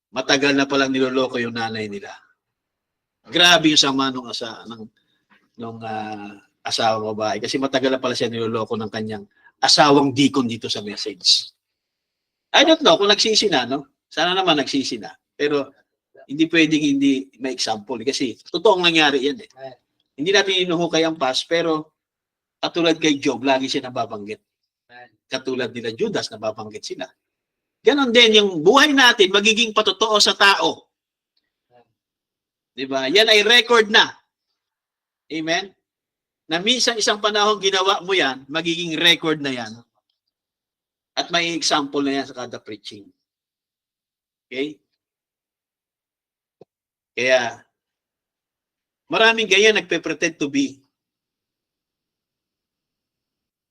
Matagal na palang niloloko yung nanay nila. Grabe yung sama nung asawang babae. Kasi matagal na pala siya niloloko ng kanyang asawang deacon dito sa message. I don't know kung nagsisi na, no? Sana naman nagsisi na. Pero hindi pwedeng hindi may example. Kasi totoong nangyari yan eh. Hindi natin inuhukay ang past, pero katulad kay Job, lagi siya nababanggit. Katulad nila Judas, nababanggit sila. Ganon din yung buhay natin, magiging patotoo sa tao. Diba? Yan ay record na. Amen? Na minsan isang panahon ginawa mo yan, magiging record na yan. At may example na yan sa kada preaching. Okay? Kaya, maraming ganyan nagpe-pretend to be.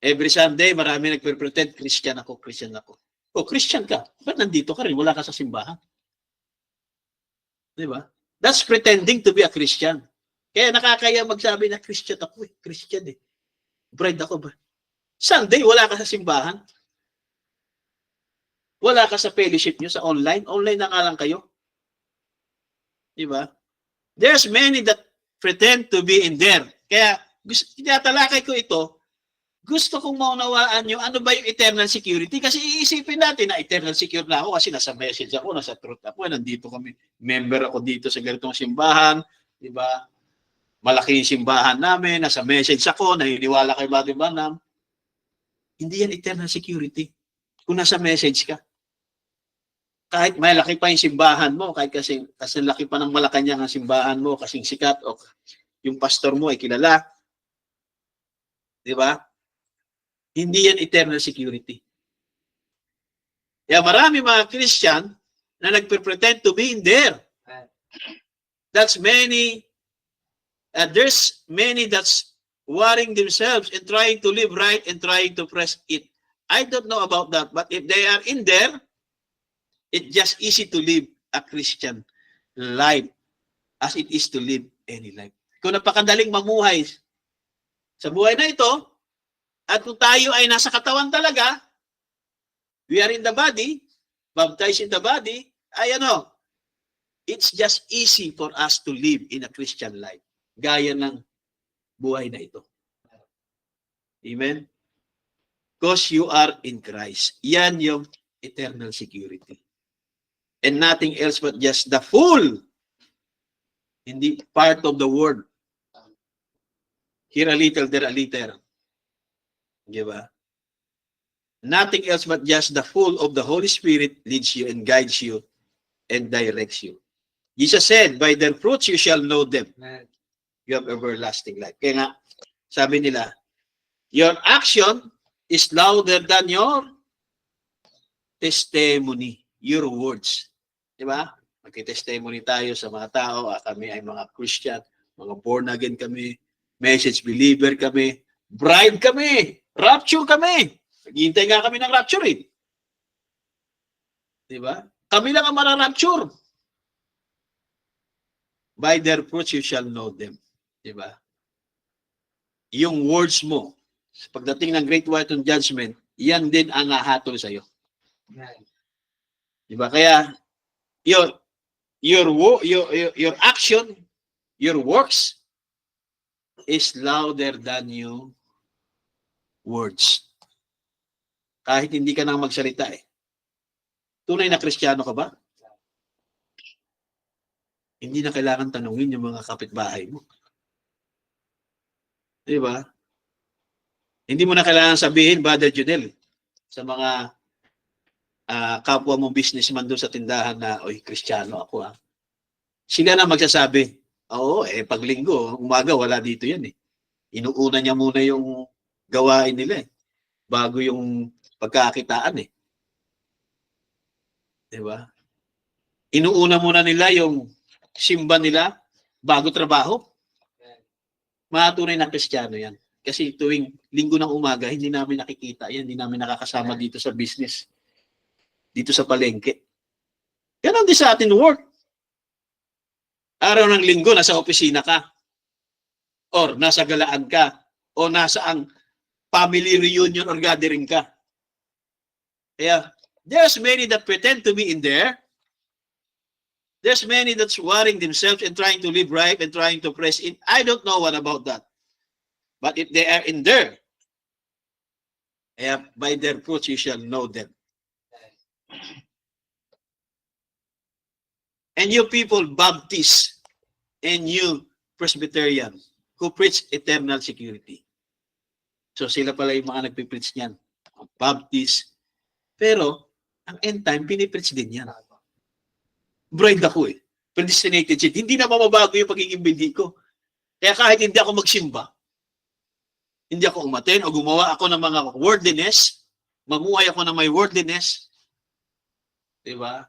Every Sunday, maraming nagpe-pretend, Christian ako, Christian ako. O, Christian ka. Ba't nandito ka rin? Wala ka sa simbahan. Diba? That's pretending to be a Christian. Kaya nakakaya magsabi na Christian ako eh. Christian eh. Bride ako ba? Sunday, wala ka sa simbahan. Wala ka sa fellowship nyo sa online. Online na nga lang kayo. Diba? There's many that pretend to be in there. Kaya, tinatalakay ko ito, gusto kong maunawaan nyo, ano ba yung eternal security? Kasi iisipin natin na eternal secure na ako kasi nasa message ako, nasa truth ako, nandito kami, member ako dito sa ganitong simbahan, di ba? Malaki yung simbahan namin, nasa message ako, naniniwala kay Brother Branham. Hindi yan eternal security. Kung nasa message ka. Kahit may laki pa yung simbahan mo, kahit kasi laki pa ng Malacanang ang simbahan mo, kasing sikat, o yung pastor mo ay kilala. Di ba? Hindi yan eternal security. Kaya marami mga Christian na nagpre-pretend to be in there. That's many, there's many that's worrying themselves and trying to live right and trying to press it. I don't know about that, but if they are in there, it's just easy to live a Christian life as it is to live any life. Kung napakadaling mamuhay sa buhay na ito, at kung tayo ay nasa katawan talaga, we are in the body, baptized in the body, ay it's just easy for us to live in a Christian life. Gaya ng buhay na ito. Amen? Because you are in Christ. Yan yung eternal security. And nothing else but just the full, hindi part of the word. Here a little, there a little. Diba? Nothing else but just the full of the Holy Spirit leads you and guides you and directs you. Jesus said, by their fruits you shall know them. You have everlasting life. Kaya nga, sabi nila, your action is louder than your testimony, your words. Diba? Magkitestimony tayo sa mga tao, kami ay mga Christian, mga born again kami, message believer kami, bride kami, rapture kami. Naghihintay nga kami ng rapture eh. Diba? Kami lang ang mara-rapture. By their fruits you shall know them. Diba? Yung words mo, pagdating ng Great White Throne Judgment, yan din ang hahatol sa'yo. Diba? Kaya, your action, your works, is louder than your words. Kahit hindi ka nang magsalita eh. Tunay na Kristiyano ka ba? Hindi na kailangan tanungin yung mga kapitbahay mo. Di ba? Hindi mo na kailangan sabihin, Brother Junel, sa mga kapwa mong businessman doon sa tindahan na, oy, Kristiyano ako ha. Sila na magsasabi, oo, pag linggo, umaga, wala dito yan eh. Inuuna niya muna yung gawain nila eh. Bago yung pagkakitaan eh. Diba? Inuuna muna nila yung simba nila bago trabaho. Mga tunay na Kristiyano yan. Kasi tuwing linggo ng umaga, hindi namin nakikita yan. Hindi namin nakakasama dito sa business. Dito sa palengke. Ganon din sa atin work. Araw ng linggo, nasa opisina ka. Or nasa galaan ka. O nasa ang family reunion or gathering ka. Kaya, there's many that pretend to be in there. There's many that's worrying themselves and trying to live right and trying to press in. I don't know what about that. But if they are in there, by their fruits you shall know them. And you people, Baptists, and you Presbyterian, who preach eternal security. So sila pala yung mga nagpipreach niyan. Baptist. Pero, ang end time, pinipreach din yan. Bride ako eh. Predestinated shit. Hindi na mababago yung pagiging bindi ko. Kaya kahit hindi ako magsimba, hindi ako umaten o gumawa ako ng mga worldliness, mamuhay ako ng may worldliness, diba?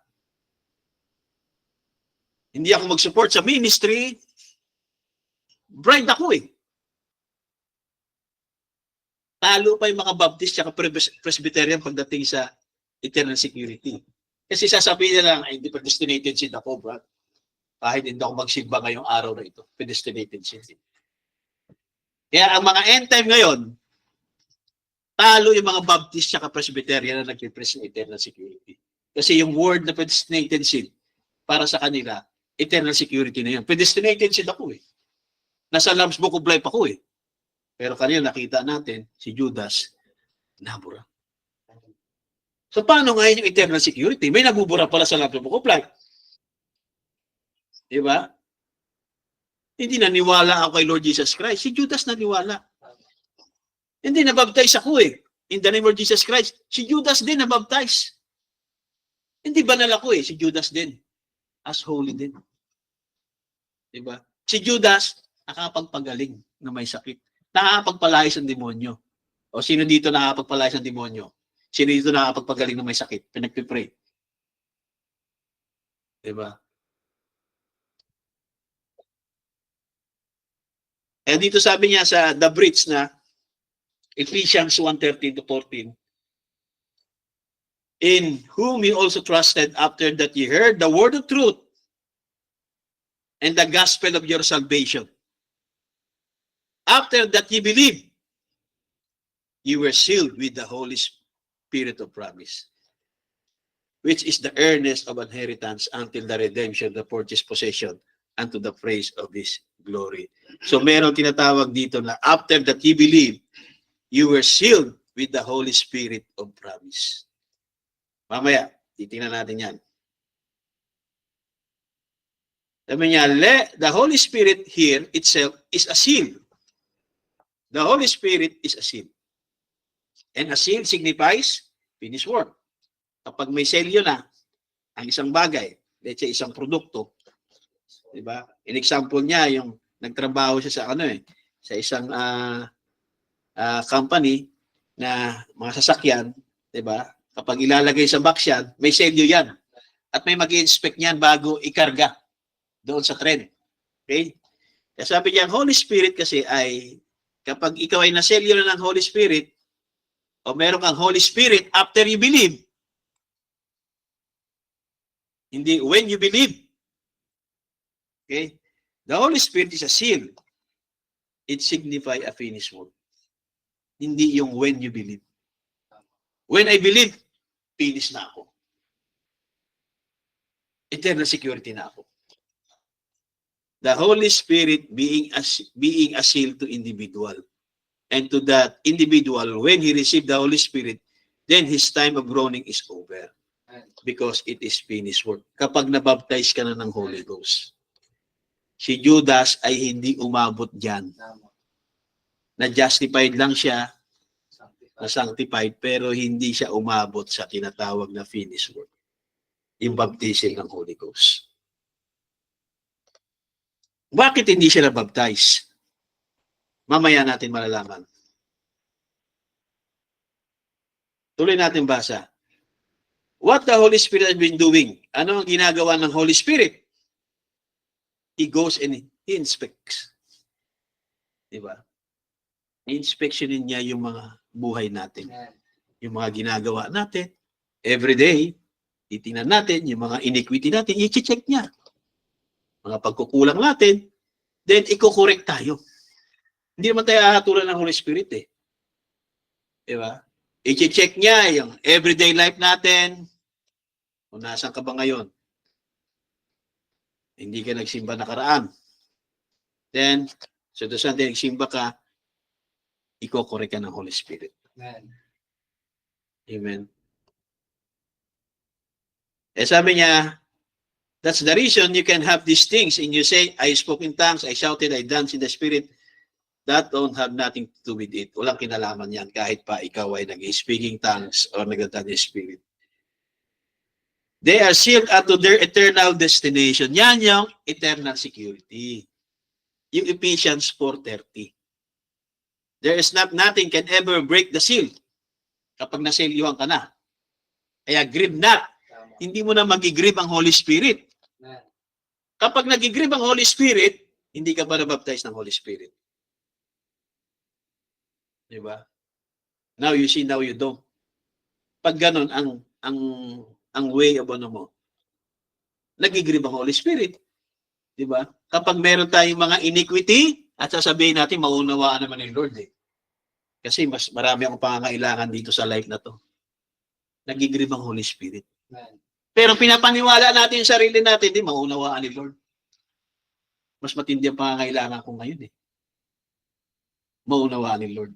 Hindi ako mag-support sa ministry, bride ako eh. Talo pa yung mga Baptist at Presbyterian pagdating sa eternal security. Kasi sasabihin nila lang, ay, hindi predestinated sin ako, bro. Kahit hindi ako magsimba ngayong araw na ito. Predestinated sin. Kaya ang mga end time ngayon, talo yung mga Baptist at Presbyterian na nag-preach ng eternal security. Kasi yung word na predestinated sin, para sa kanila, eternal security na yun. Predestinated sin ako eh. Nasa Lamb's Book of Life ako eh. Pero kanina nakita natin, si Judas, nabura. So paano ngayon yung eternal security? May nabubura pala sa Lamb's Book of Life. Diba? Hindi naniwala ako kay Lord Jesus Christ. Si Judas naniwala. Hindi, nabaptize ako eh. In the name of Jesus Christ. Si Judas din nabaptize. Hindi banal ako eh. Si Judas din. As holy din. Diba? Si Judas, nakapagpagaling na may sakit. Nakapagpalayas ng demonyo. O sino dito nakapagpalayas ng demonyo? Sino dito nakapagpagaling na may sakit? Pinagpipray. Diba? Eh dito sabi niya sa The Bridge na Ephesians 1:13-14, in whom you also trusted after that you heard the word of truth and the gospel of your salvation. After that you believed, you were sealed with the Holy Spirit of promise, which is the earnest of inheritance until the redemption, the purchased possession, unto the praise of His glory. So meron tinatawag dito na after that you believe, you were sealed with the Holy Spirit of promise. Mamaya, titingnan natin yan. Sabi niya, the Holy Spirit here itself is a seal. The Holy Spirit is a seal. And a seal signifies finished work. Kapag may selyo na, ang isang bagay, let's say isang produkto, diba? In example niya, yung nagtrabaho siya sa sa isang company na mga sasakyan, diba? Kapag ilalagay sa box yan, may selyo yan. At may mag-i-inspect niyan bago ikarga doon sa tren. Okay? Kaya sabi niya, ang Holy Spirit kasi ay, kapag ikaw ay naselyo na ng Holy Spirit, o meron kang Holy Spirit after you believe. Hindi when you believe. Okay? The Holy Spirit is a seal. It signifies a finished work. Hindi yung when you believe. When I believe, finish na ako. Eternal security na ako. The Holy Spirit being a seal to individual. And to that individual, when he received the Holy Spirit, then his time of groaning is over. Because it is finished work. Kapag nabaptize ka na ng Holy Ghost. Si Judas ay hindi umabot dyan. Na-justified lang siya, na-sanctified, pero hindi siya umabot sa tinatawag na finished work. Yung baptism ng Holy Ghost. Bakit hindi siya na-baptize? Mamaya natin malalaman. Tuloy natin basa. What the Holy Spirit has been doing? Ano ang ginagawa ng Holy Spirit? He goes and he inspects. Diba? I-inspectionin niya yung mga buhay natin. Yung mga ginagawa natin. Every day, titingnan natin yung mga iniquity natin. I-check niya. Mga pagkukulang natin. Then, i-correct tayo. Hindi naman tayo ahatulan ng Holy Spirit eh. Diba? I-check niya yung everyday life natin. Kung nasan ka ba ngayon? Hindi ka nagsimba nakaraan. Then, so doon saan nagsimba ka, i-correct ka ng Holy Spirit. Amen. Amen. Eh sabi niya, that's the reason you can have these things and you say, I spoke in tongues, I shouted, I danced in the Spirit. That don't have nothing to do with it. Walang kinalaman yan kahit pa ikaw ay nag-speaking tongues or nagdadaan in Spirit. They are sealed unto their eternal destination. Yan yung eternal security. Yung Ephesians 4:30. There is nothing can ever break the seal kapag naseelyuhan ka na. Kaya grieve not. Hindi mo na mag-grieve ang Holy Spirit. Kapag nag-grieve ang Holy Spirit, hindi ka pa na-baptize ng Holy Spirit. Diba? Now you see, now you don't. Pag ganun, ang way of ano mo, nag-grieve ang Holy Spirit. Diba? Kapag meron tayong mga iniquity, at sasabihin natin, maunawaan naman ni Lord eh. Kasi mas marami akong pangangailangan dito sa life na to. Nag-grieve ang Holy Spirit. Pero pinapaniwala natin yung sarili natin, di maunawaan ni Lord. Mas matindi ang pangangailangan ko ngayon eh. Maunawaan ni Lord.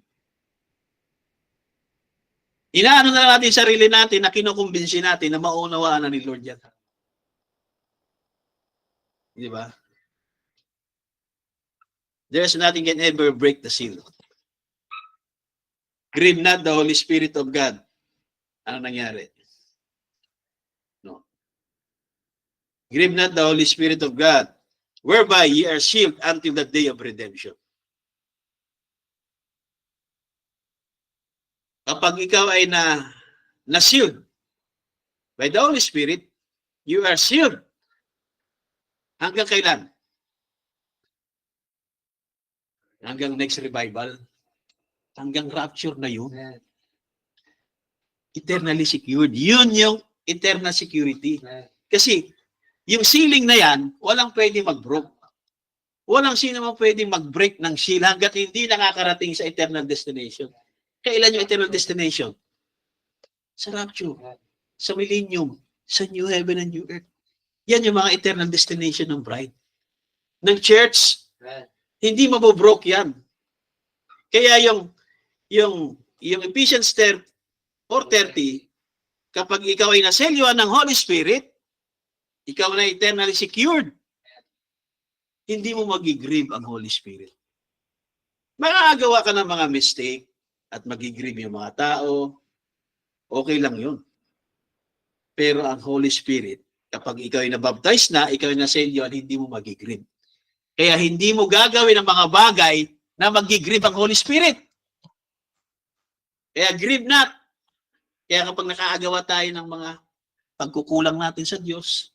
Inaano na natin yung sarili natin na kinukumbinsi natin na maunawaan na ni Lord yan. Di ba? There's nothing can ever break the seal. Grieve not the Holy Spirit of God. Ano nangyari? No. Grieve not the Holy Spirit of God, whereby ye are sealed until the day of redemption. Kapag ikaw ay na-sealed by the Holy Spirit, you are sealed. Hanggang kailan? Hanggang next revival. Hanggang rapture na yun. Eternally secured. Yun yung eternal security. Kasi, yung sealing na yan, walang pwede mag-broke. Walang sino man pwede mag-break ng seal hanggat hindi nakakarating sa eternal destination. Kailan yung eternal destination? Sa rapture. Sa millennium. Sa new heaven and new earth. Yan yung mga eternal destination ng bride. Ng church. Hindi mabobroke yan. Kaya yung Ephesians 4:30, kapag ikaw ay naselyuhan ng Holy Spirit, ikaw na eternally secured. Hindi mo mag-grieve ang Holy Spirit. Makakagawa ka ng mga mistake at mag-grieve yung mga tao. Okay lang yun. Pero ang Holy Spirit, kapag ikaw ay nabaptize na, ikaw ay naselyuhan, hindi mo mag-grieve. Kaya hindi mo gagawin ang mga bagay na mag-grieve ang Holy Spirit. Kaya grieve not. Kaya kapag nakaagawa tayo ng mga pagkukulang natin sa Diyos,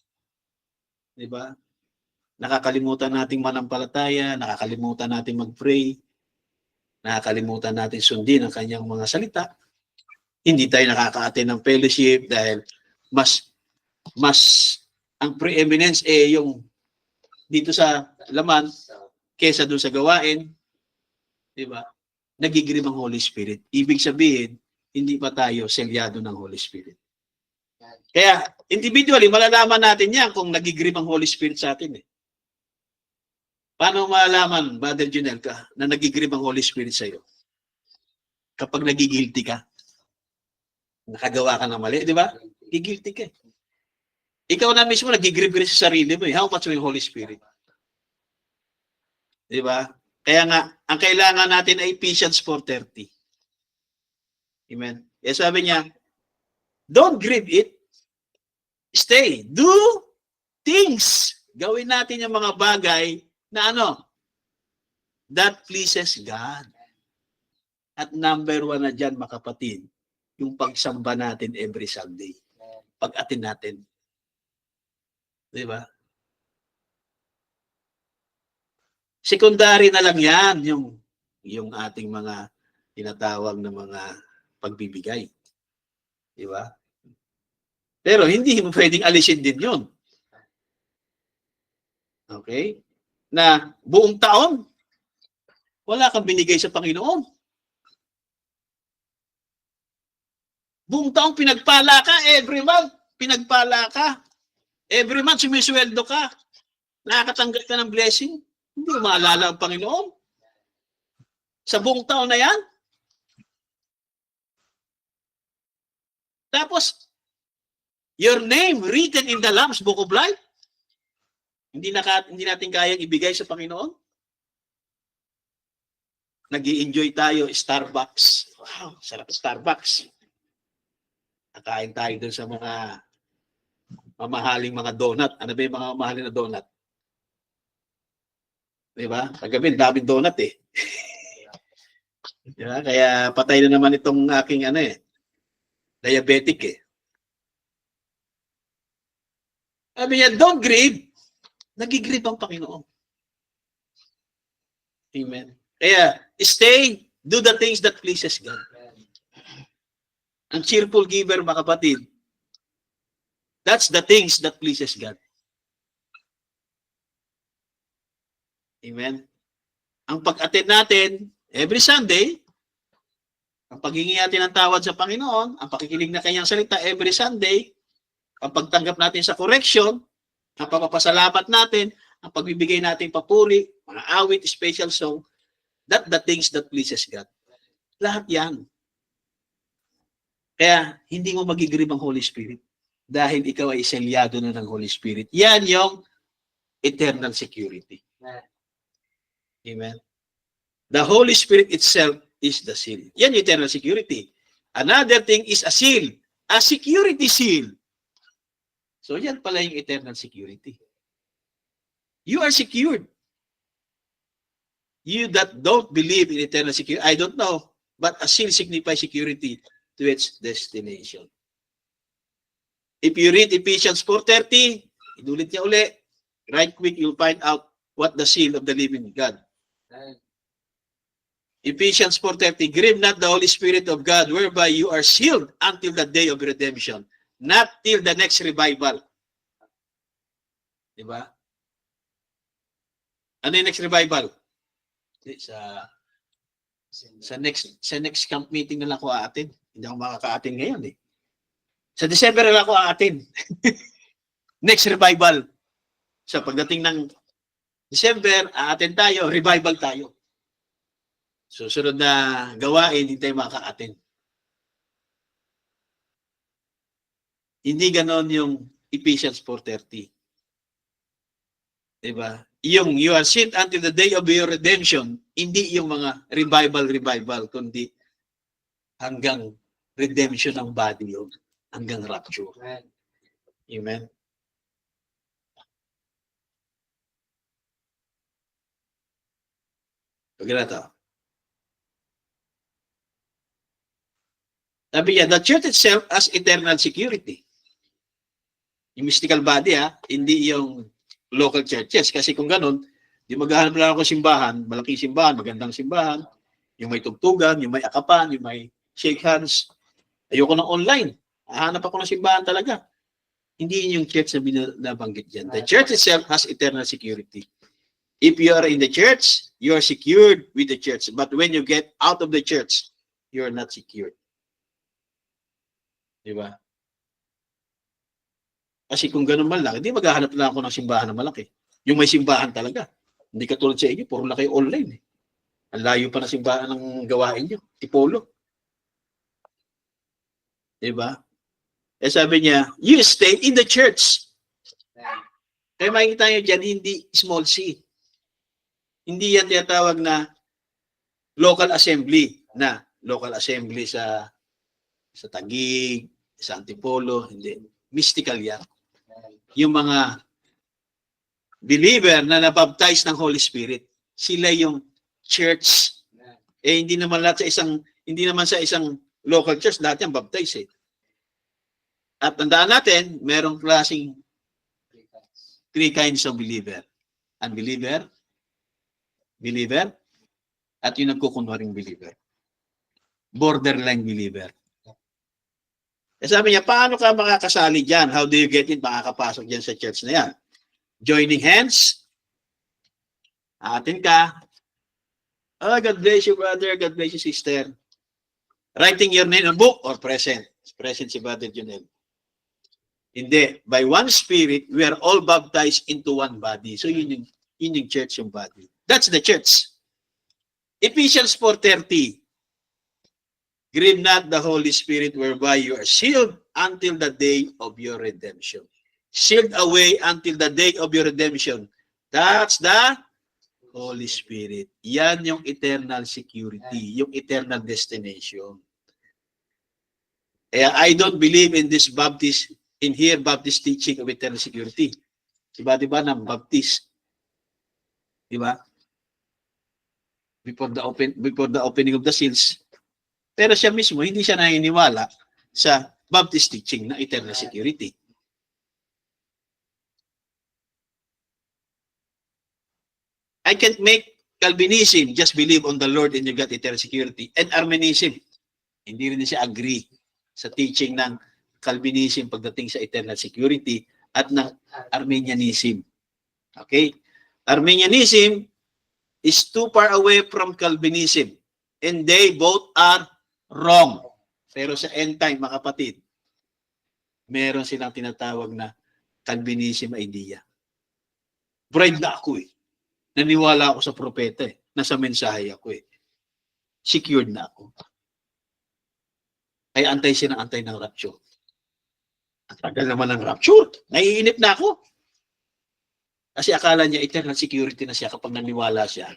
di ba? Nakakalimutan nating manampalataya, nakakalimutan nating mag-pray, nakakalimutan natin sundin ang kanyang mga salita. Hindi tayo nakaka-attend ng fellowship dahil mas ang preeminence yung dito sa laman kesa doon sa gawain, di ba? Nagigrim ang Holy Spirit. Ibig sabihin, hindi pa tayo selyado ng Holy Spirit. Kaya, individually, malalaman natin yan kung nagigrim ang Holy Spirit sa atin. Paano malalaman, Brother Junel, na nagigrim ang Holy Spirit sa iyo? Kapag nagigilty ka, nakagawa ka ng mali, di ba? Gigilty ka. Ikaw na mismo nagigrim ka sa sarili mo. How much yung Holy Spirit? Di ba? Kaya nga, ang kailangan natin ay Ephesians 4:30. Amen. Kaya sabi niya, don't grieve it. Stay. Do things. Gawin natin yung mga bagay na that pleases God. At number 1 na dyan, mga kapatid, yung pagsamba natin every Sunday. Pag-atin natin. Di ba? Secondary na lang yan, yung ating mga tinatawag na mga pagbibigay. Di ba? Pero hindi mo pwedeng alisin din yun. Okay? Na buong taon, wala kang binigay sa Panginoon. Buong taong pinagpala ka, every month, pinagpala ka. Every month, sumisweldo ka. Nakakatanggap ka ng blessing. Hindi mo maalala ang Panginoon. Sa buong taon na yan. Tapos, your name written in the Lamb's Book of Life. Hindi natin kayang ibigay sa Panginoon. Nag-i-enjoy tayo, Starbucks. Wow, sarap Starbucks. Nakain tayo doon sa mga mamahaling mga donut. Ano ba yung mga mamahaling na donut? Diba? Kagabi, daming donut eh. Diba? Kaya patay na naman itong aking diabetic eh. Sabi niya, don't grieve. Nagigrieve ang Panginoon. Amen. Kaya, stay, do the things that pleases God. Ang cheerful giver, mga kapatid, that's the things that pleases God. Amen. Ang pag-attend natin, every Sunday, ang paghingi natin ng tawad sa Panginoon, ang pakikinig na kanyang salita every Sunday, ang pagtanggap natin sa correction, ang papapasalamat natin, ang pagbibigay natin papuri, mga awit, special song, that the things that pleases God. Lahat yan. Kaya, hindi mo magigrib ang Holy Spirit dahil ikaw ay selyado na ng Holy Spirit. Yan yung eternal security. Amen. The Holy Spirit itself is the seal. Yan yung eternal security. Another thing is a seal. A security seal. So, yan pala yung eternal security. You are secured. You that don't believe in eternal security, I don't know, but a seal signifies security to its destination. If you read Ephesians 4:30, inulit niya uli, right quick, you'll find out what the seal of the living God. Ephesians 4:30, grieve not the Holy Spirit of God, whereby you are sealed until the day of redemption, not till the next revival. Diba? Ano yung next revival? Sa next camp meeting na lang ako aatin. Hindi ako makaka-attend ngayon eh. Sa December na lang ako aatin. Next revival. Sa pagdating ng December, aatin tayo, revival tayo. Susunod na gawain, hindi tayo makaka-attend. Hindi ganon yung Ephesians 4:30. Diba? Yung you are sealed until the day of your redemption, hindi yung mga revival, kundi hanggang redemption ng body yun. Hanggang rapture. Amen. Pagkala ito. Sabi niya, the church itself has eternal security. Yung mystical body, hindi yung local churches. Kasi kung ganun, di maghahanap lang ako simbahan, malaking simbahan, magandang simbahan, yung may tugtugan, yung may akapan, yung may shake hands. Ayoko ng online. Hahanap ako ng simbahan talaga. Hindi yun yung church na binabanggit dyan. The church itself has eternal security. If you are in the church, you are secured with the church. But when you get out of the church, you are not secured. Diba? Kasi kung ganun man lang, hindi maghahanap lang ako ng simbahan na malaki. Yung may simbahan talaga. Hindi katulad sa inyo, puro na kayo online. Eh. Ang layo pa na simbahan ng gawain nyo. Tipolo. Diba? Eh sabi niya, you stay in the church. Kaya makikita nyo dyan, hindi small c. Hindi yan tinatawag na local assembly sa Taguig, sa Antipolo, hindi. Mystical yan. Yung mga believer na nabaptize ng Holy Spirit, sila yung church. Eh hindi naman sa isang local church lahat yan baptize eh. At tandaan natin, merong klaseng 3 kinds of believer. Unbeliever, believer, at yung nagkukunwaring believer. Borderline believer. E sabi niya, paano ka makakasali dyan? How do you get in? Makakapasok dyan sa church na yan. Joining hands. Atin ka. Oh, God bless you, brother. God bless you, sister. Writing your name on book or present. Present si Brother Junel. Hindi. By one spirit, we are all baptized into one body. So yun yung church, yung body. That's the church. Ephesians 4:30. Grieve not the Holy Spirit whereby you are sealed until the day of your redemption. Sealed away until the day of your redemption. That's the Holy Spirit. Yan yung eternal security, yung eternal destination. I don't believe in this Baptist teaching of eternal security. Diba ng Baptist? Diba? Before the opening of the seals. Pero siya mismo, hindi siya naniniwala sa Baptist teaching na eternal security. I can't make Calvinism just believe on the Lord and you got eternal security. And Arminianism, hindi rin siya agree sa teaching ng Calvinism pagdating sa eternal security at ng Arminianism. Okay? Arminianism is too far away from Calvinism and they both are wrong. Pero sa end time, mga kapatid, meron silang tinatawag na Calvinism idea. Bride na ako eh. Naniwala ako sa propeta eh. Nasa mensahe ako eh. Secured na ako. Ay antay siya ng rapture. Ang tagal naman ng rapture. Naiinip na ako. Kasi akala niya eternal security na siya kapag naniwala siya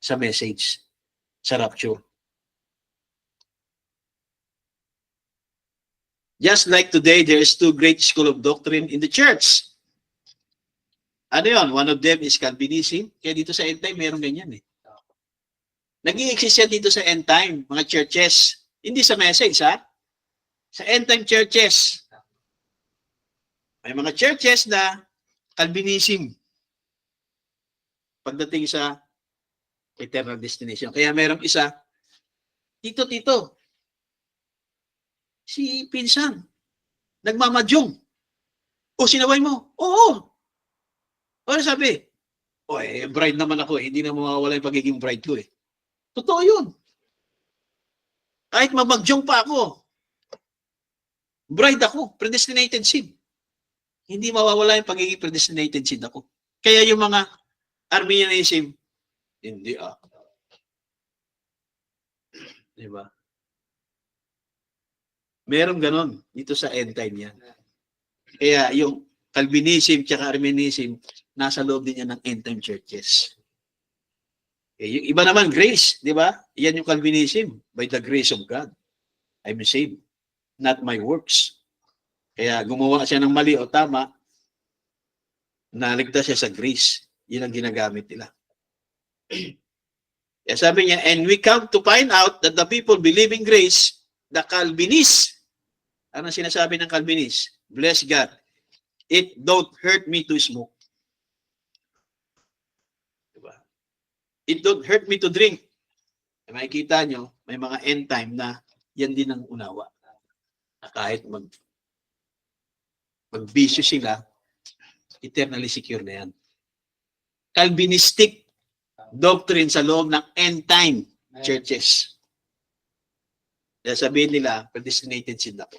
sa message, sa rapture. Just like today, there is 2 great school of doctrine in the church. Ano yun? One of them is Calvinism. Kaya dito sa end time, meron ganyan eh. Nag-i-exist yan dito sa end time, mga churches. Hindi sa message, ha? Sa end time churches. May mga churches na Calvinism. Pagdating sa eternal destination. Kaya merong isa, tito, si pinsan, nagmamadyong. O, sinaway mo? Oo. Ano sabi? O, bride naman ako eh. Hindi na mawawala yung pagiging bride ko eh. Totoo yun. Kahit mamadyong pa ako, bride ako, predestinated seed. Hindi mawawala yung pagiging predestinated seed ako. Kaya yung mga Arminianism, hindi Diba? Meron ganon dito sa end time yan. Kaya yung Calvinism at Arminianism, nasa loob din yan ng end time churches. Yung iba naman, grace, di ba? Yan yung Calvinism. By the grace of God, I'm saved. Not my works. Kaya gumawa siya ng mali o tama, naligtas siya sa grace. Yun ang ginagamit nila. Kaya sabi niya, and we come to find out that the people believing grace, the Calvinists, ano sinasabi ng Calvinists? Bless God. It don't hurt me to smoke. Diba? It don't hurt me to drink. Makikita nyo, may mga end time na yan din ang unawa. Kahit magbisyo sila, eternally secure na yan. Calvinistic doctrine sa loob ng end time churches. Kaya sabihin nila, predestinated sin ako.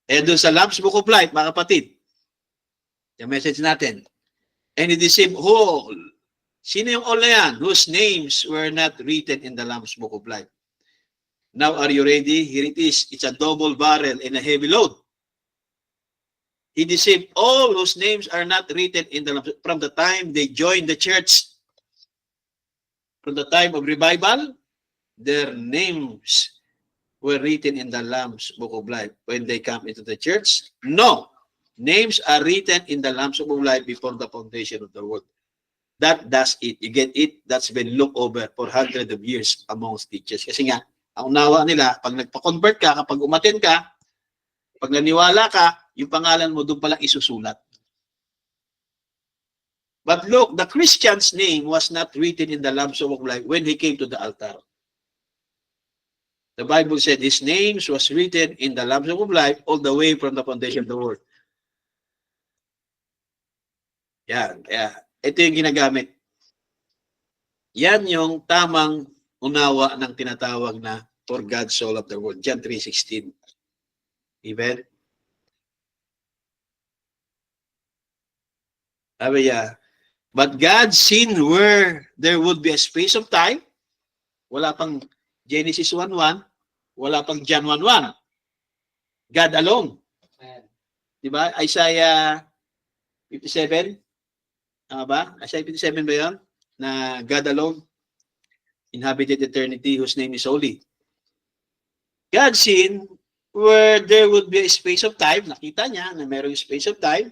Doon sa Lamb's Book of Life, mga kapatid, yung message natin, and he deceived all. Sino yung all na yan? Whose names were not written in the Lamb's Book of Life. Now are you ready? Here it is. It's a double barrel and a heavy load. He deceived all whose names are not written in the Lamb's. From the time they joined the church, from the time of revival, their names were written in the Lamb's Book of Life. When they come into the church, no. Names are written in the Lamb's Book of Life before the foundation of the world. That does it. You get it? That's been looked over for hundreds of years amongst teachers. Kasi nga, ang unawa nila, pag nagpa-convert ka, kapag umaten ka, pag naniwala ka, yung pangalan mo doon palang isusulat. But look, the Christian's name was not written in the Lamb's Book of Life when he came to the altar. The Bible said his name was written in the Lamb's Book of Life all the way from the foundation of the world. Yan, yeah. Ito yung ginagamit. Yan yung tamang unawa ng tinatawag na for God so loved the world. John 3:16. Amen? Sabi niya, but God seen where there would be a space of time. Wala pang Genesis 1:1. Wala pang John 1:1. God alone. Diba? Isaiah 57. Tama ba? Isaiah 57 ba yun? Na God alone inhabited eternity whose name is holy. God seen where there would be a space of time. Nakita niya na mayroong space of time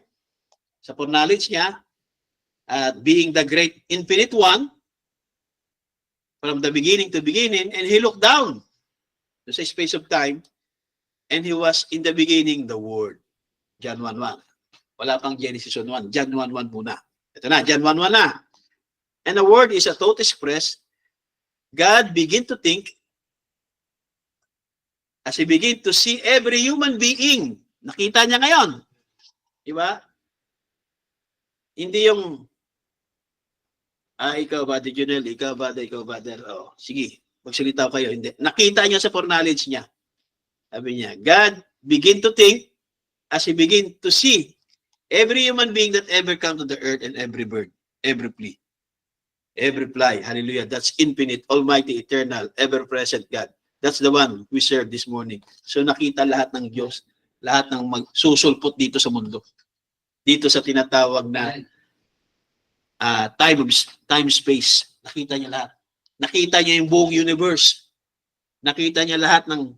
sa foreknowledge niya at being the great infinite one from the beginning to beginning, and he looked down to sa space of time and he was in the beginning the Word. John 1:1. Wala pang Genesis 1:1. John 1:1 muna. Ito na, John 1:1 na. And the Word is a thought expressed. God begin to think as he begin to see every human being. Nakita niya ngayon. Diba? Hindi yung ikaw ba, Junel? Ikaw ba, oh, sige, magsalita kayo. Hindi. Nakita niya sa foreknowledge niya. Sabi niya, God begin to think as he begin to see every human being that ever come to the earth and every bird, every flea, every fly. Hallelujah. That's infinite, almighty, eternal, ever-present God. That's the one we serve this morning. So nakita lahat ng Diyos, lahat ng magsusulpot dito sa mundo. Dito sa tinatawag na time space. Nakita niya lahat. Nakita niya yung buong universe. Nakita niya lahat ng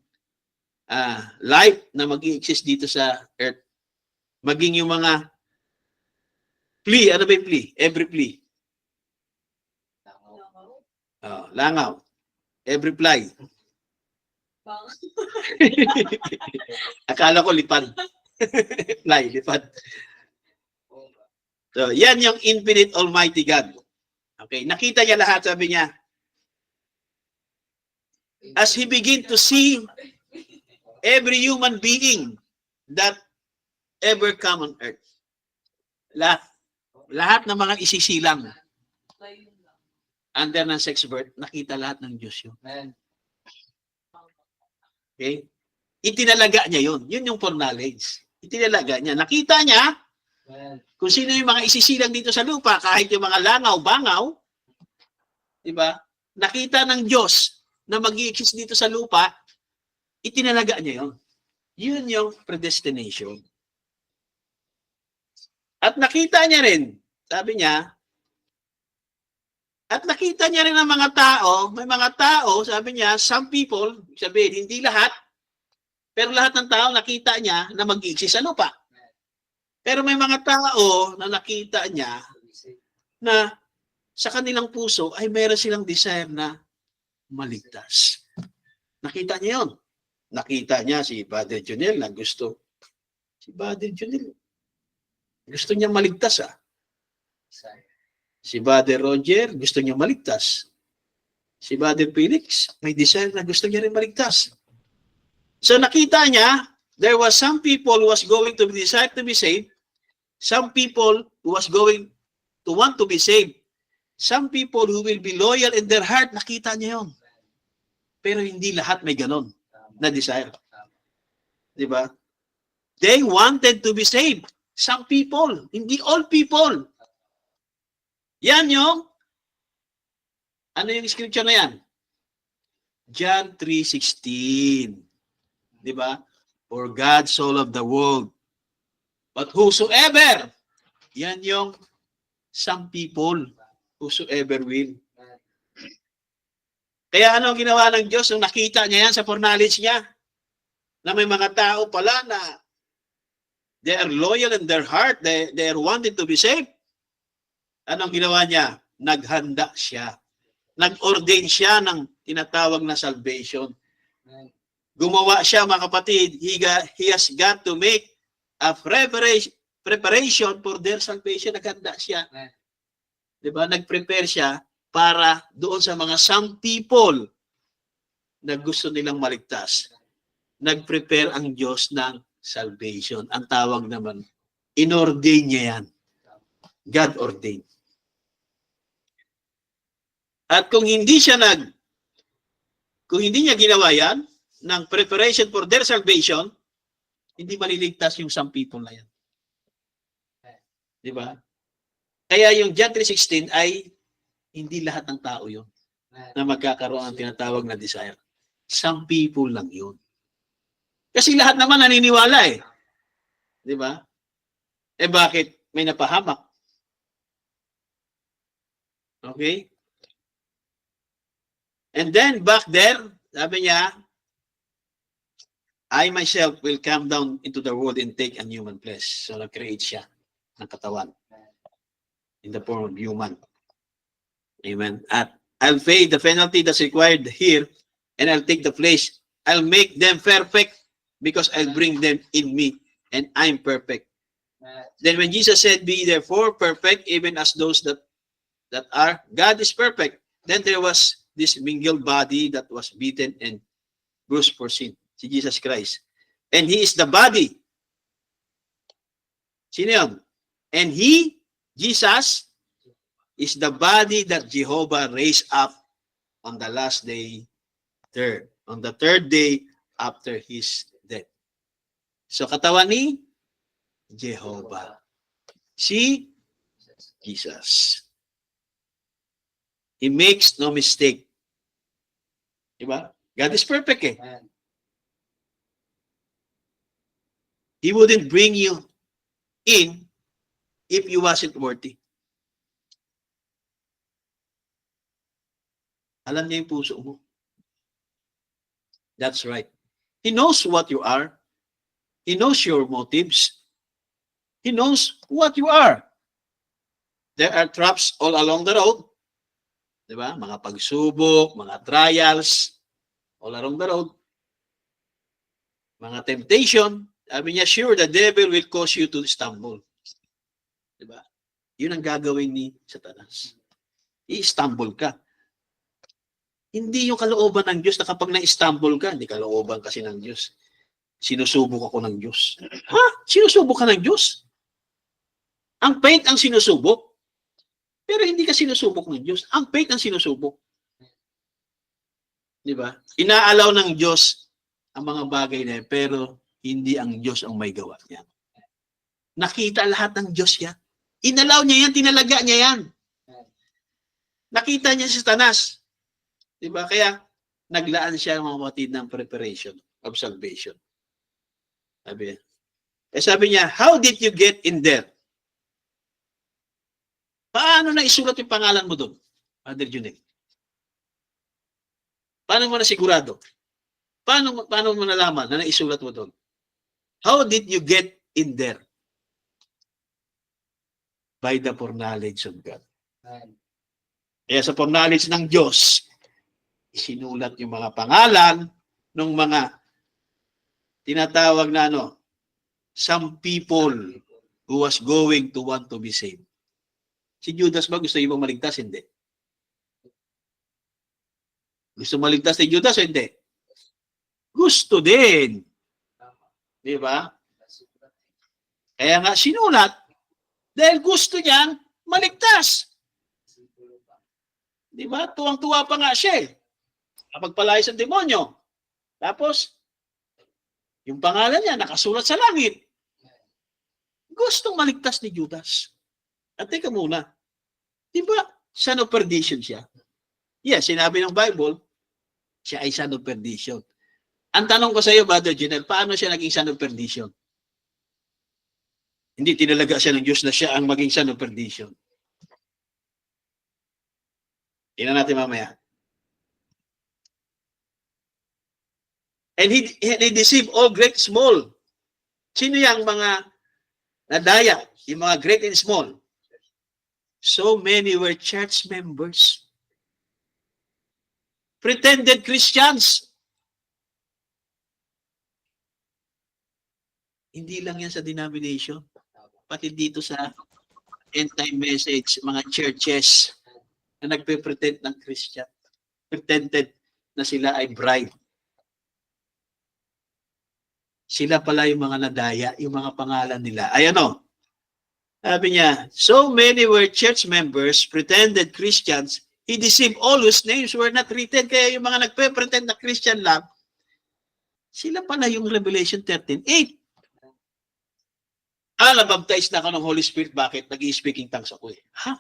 life na mag-i-exist dito sa earth. Maging yung mga flea. Ano ba yung flea? Every flea. Langaw. Every fly. Akala ko lipad. Fly, lipad. So, yan yung infinite almighty God. Okay, nakita niya lahat, sabi niya. As he begin to see every human being that ever come on earth. Lahat ng mga isisilang under ng sex birth, nakita lahat ng Diyos yun. Okay? Itinalaga niya yun. Yun yung foreknowledge. Itinalaga niya. Nakita niya kung sino yung mga isisilang dito sa lupa, kahit yung mga langaw, bangaw, diba? Nakita ng Diyos na mag-i-exist dito sa lupa, itinalaga niya yun. Yun yung predestination. At nakita niya rin, sabi niya, at nakita niya rin ang mga tao, may mga tao, sabi niya, some people, sabihin, hindi lahat, pero lahat ng tao nakita niya na mag-i-exist sa lupa. Pero may mga tao na nakita niya na sa kanilang puso ay meron silang desire na maligtas. Nakita niya yun. Nakita niya si Father Junel na gusto. Si Father Junel, gusto niya maligtas Si Father Roger, gusto niya maligtas. Si Father Felix, may desire na gusto niya rin maligtas. So nakita niya, there was some people who was going to decide to be saved, some people who was going to want to be saved, some people who will be loyal in their heart, nakita niya yun. Pero hindi lahat may ganon na desire. Di ba? They wanted to be saved. Some people, hindi all people. Yan yung, ano yung scripture na yan? John 3:16. Di ba? For God so loved the world. But whosoever, yan yung some people, whosoever will. Kaya ano ginawa ng Diyos nung nakita niya yan sa foreknowledge niya? Na may mga tao pala na they are loyal in their heart, they are wanting to be saved. Anong ginawa niya? Naghanda siya. Nag-ordain siya ng tinatawag na salvation. Gumawa siya, mga kapatid. He has got to make a preparation for their salvation. Naghanda siya. Diba? Nag-prepare siya para doon sa mga some people na gusto nilang maligtas. Nag-prepare ang Diyos ng salvation. Ang tawag naman, inordain niya yan. God ordained. At kung hindi niya ginawa yan, ng preparation for their salvation, hindi maliligtas yung some people na yan. Di ba? Kaya yung John 3:16 ay hindi lahat ng tao yun na magkakaroon ng tinatawag na desire. Some people lang yun. Kasi lahat naman naniniwala eh. Di ba? Eh bakit? May napahamak. Okay? And then back there, sabi niya, I myself will come down into the world and take a human flesh. So nag-create siya ng katawan in the form of human. Amen. At I'll pay the penalty that's required here, and I'll take the flesh. I'll make them perfect because I'll bring them in me, and I'm perfect. Then when Jesus said, be therefore perfect, even as those that are, God is perfect. Then there was this mingled body that was beaten and bruised for sin. Si Jesus Christ. And He is the body. Sino yun? And He, Jesus, is the body that Jehovah raised up on the last day, on the third day after His death. So katawan ni Jehovah. Si Jesus. He makes no mistake. Diba? God is perfect eh. He wouldn't bring you in if you wasn't worthy. Alam niya yung puso mo. That's right. He knows what you are. He knows your motives. He knows what you are. There are traps all along the road. Diba? Mga pagsubok, mga trials, all along the road. Mga temptation. Sabi niya, sure, the devil will cause you to stumble. Diba? Yun ang gagawin ni Satanas. I-stumble ka. Hindi yung kalooban ng Diyos na kapag na-stumble ka, hindi kalooban kasi ng Diyos. Sinusubok ako ng Diyos. Ha? Sinusubok ka ng Diyos? Ang faith ang sinusubok. Pero hindi ka sinusubok ng Diyos. Ang faith ang sinusubok. Di ba? Inaalaw ng Diyos ang mga bagay na yan, pero hindi ang Diyos ang may gawa niya. Nakita lahat ng Diyos yan. Inalaw niya yan, tinalaga niya yan. Nakita niya si Satanas. Diba? Kaya naglaan siya mga kapatid ng preparation of salvation. Sabi niya, how did you get in there? Paano na isulat yung pangalan mo doon? Father Junel. Paano mo na sigurado? Paano mo nalaman na naisulat mo doon? How did you get in there? By the foreknowledge of God. Kaya sa foreknowledge ng Diyos, isinulat yung mga pangalan ng mga tinatawag na some people who was going to want to be saved. Si Judas ba gusto ibang maligtas? Hindi. Gusto maligtas si Judas o hindi? gusto din. Di ba? Kaya nga sinulat, dahil gusto niyang maligtas. Di ba? Tuwang-tuwa pa nga siya eh. Kapag palayas ang demonyo. Tapos, yung pangalan niya nakasulat sa langit. Gustong maligtas ni Judas. At teka muna, di ba son of perdition siya? Yes, sinabi ng Bible, siya ay son of perdition. Ang tanong ko sa iyo, Brother Janelle, paano siya naging son of perdition? Hindi tinalaga siya ng Diyos na siya ang maging son of perdition. Tingnan natin mamaya. And he deceived all great small. Sino yung mga nadaya? Yung mga great and small. So many were church members. Pretended Christians. Hindi lang yan sa denomination. Pati dito sa end-time message, mga churches na nagpe-pretend ng Christian. Pretended na sila ay bride. Sila pala yung mga nadaya, yung mga pangalan nila. Ay ano? Sabi niya, so many were church members, pretended Christians, he deceived all whose names were not written. Kaya yung mga nagpe-pretend na Christian lang, sila pala yung Revelation 13:8. Nabaptize na ako ng Holy Spirit. Bakit? Nag-i-speaking tongues ako eh. Ha?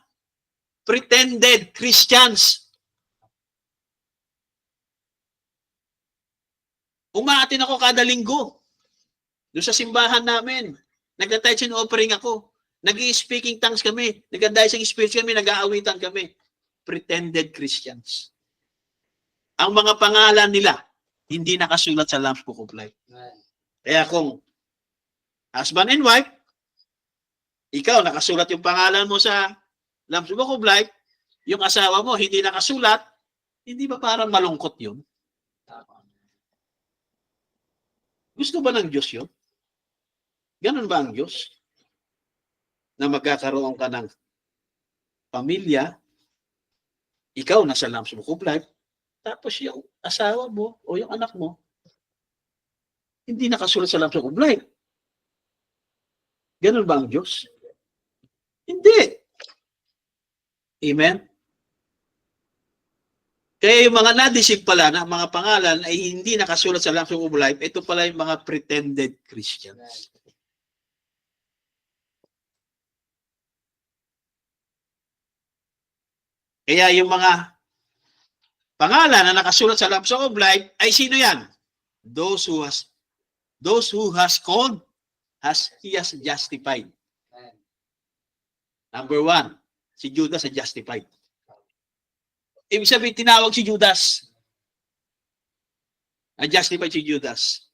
Pretended Christians. Umaatin ako kada linggo. Doon sa simbahan namin. Nagda-tithes and offering ako. Nag-i-speaking tongues kami. Nagda-dancing spirits kami. Nag-aawitan kami. Pretended Christians. Ang mga pangalan nila, hindi nakasulat sa Lamb's Book of Life. Kaya kung husband and wife, ikaw, nakasulat yung pangalan mo sa Lamb's Book of Life, yung asawa mo, hindi nakasulat, hindi ba parang malungkot yun? Gusto ba ng Diyos yun? Ganun ba ang Diyos? Na magkakaroon ka ng pamilya, ikaw nasa Lamb's Book of Life, tapos yung asawa mo o yung anak mo, hindi nakasulat sa Lamb's Book of Life. Ganun ba ang Diyos? Hindi. Amen? Kaya yung mga nadisip pala na mga pangalan ay hindi nakasulat sa Lamb's Book of Life, ito pala yung mga pretended Christians. Kaya yung mga pangalan na nakasulat sa Lamb's Book of Life ay sino yan? Those who has called, he has justified. Number 1, si Judas ay justified. Ibig sabihin, tinawag si Judas. Justified si Judas.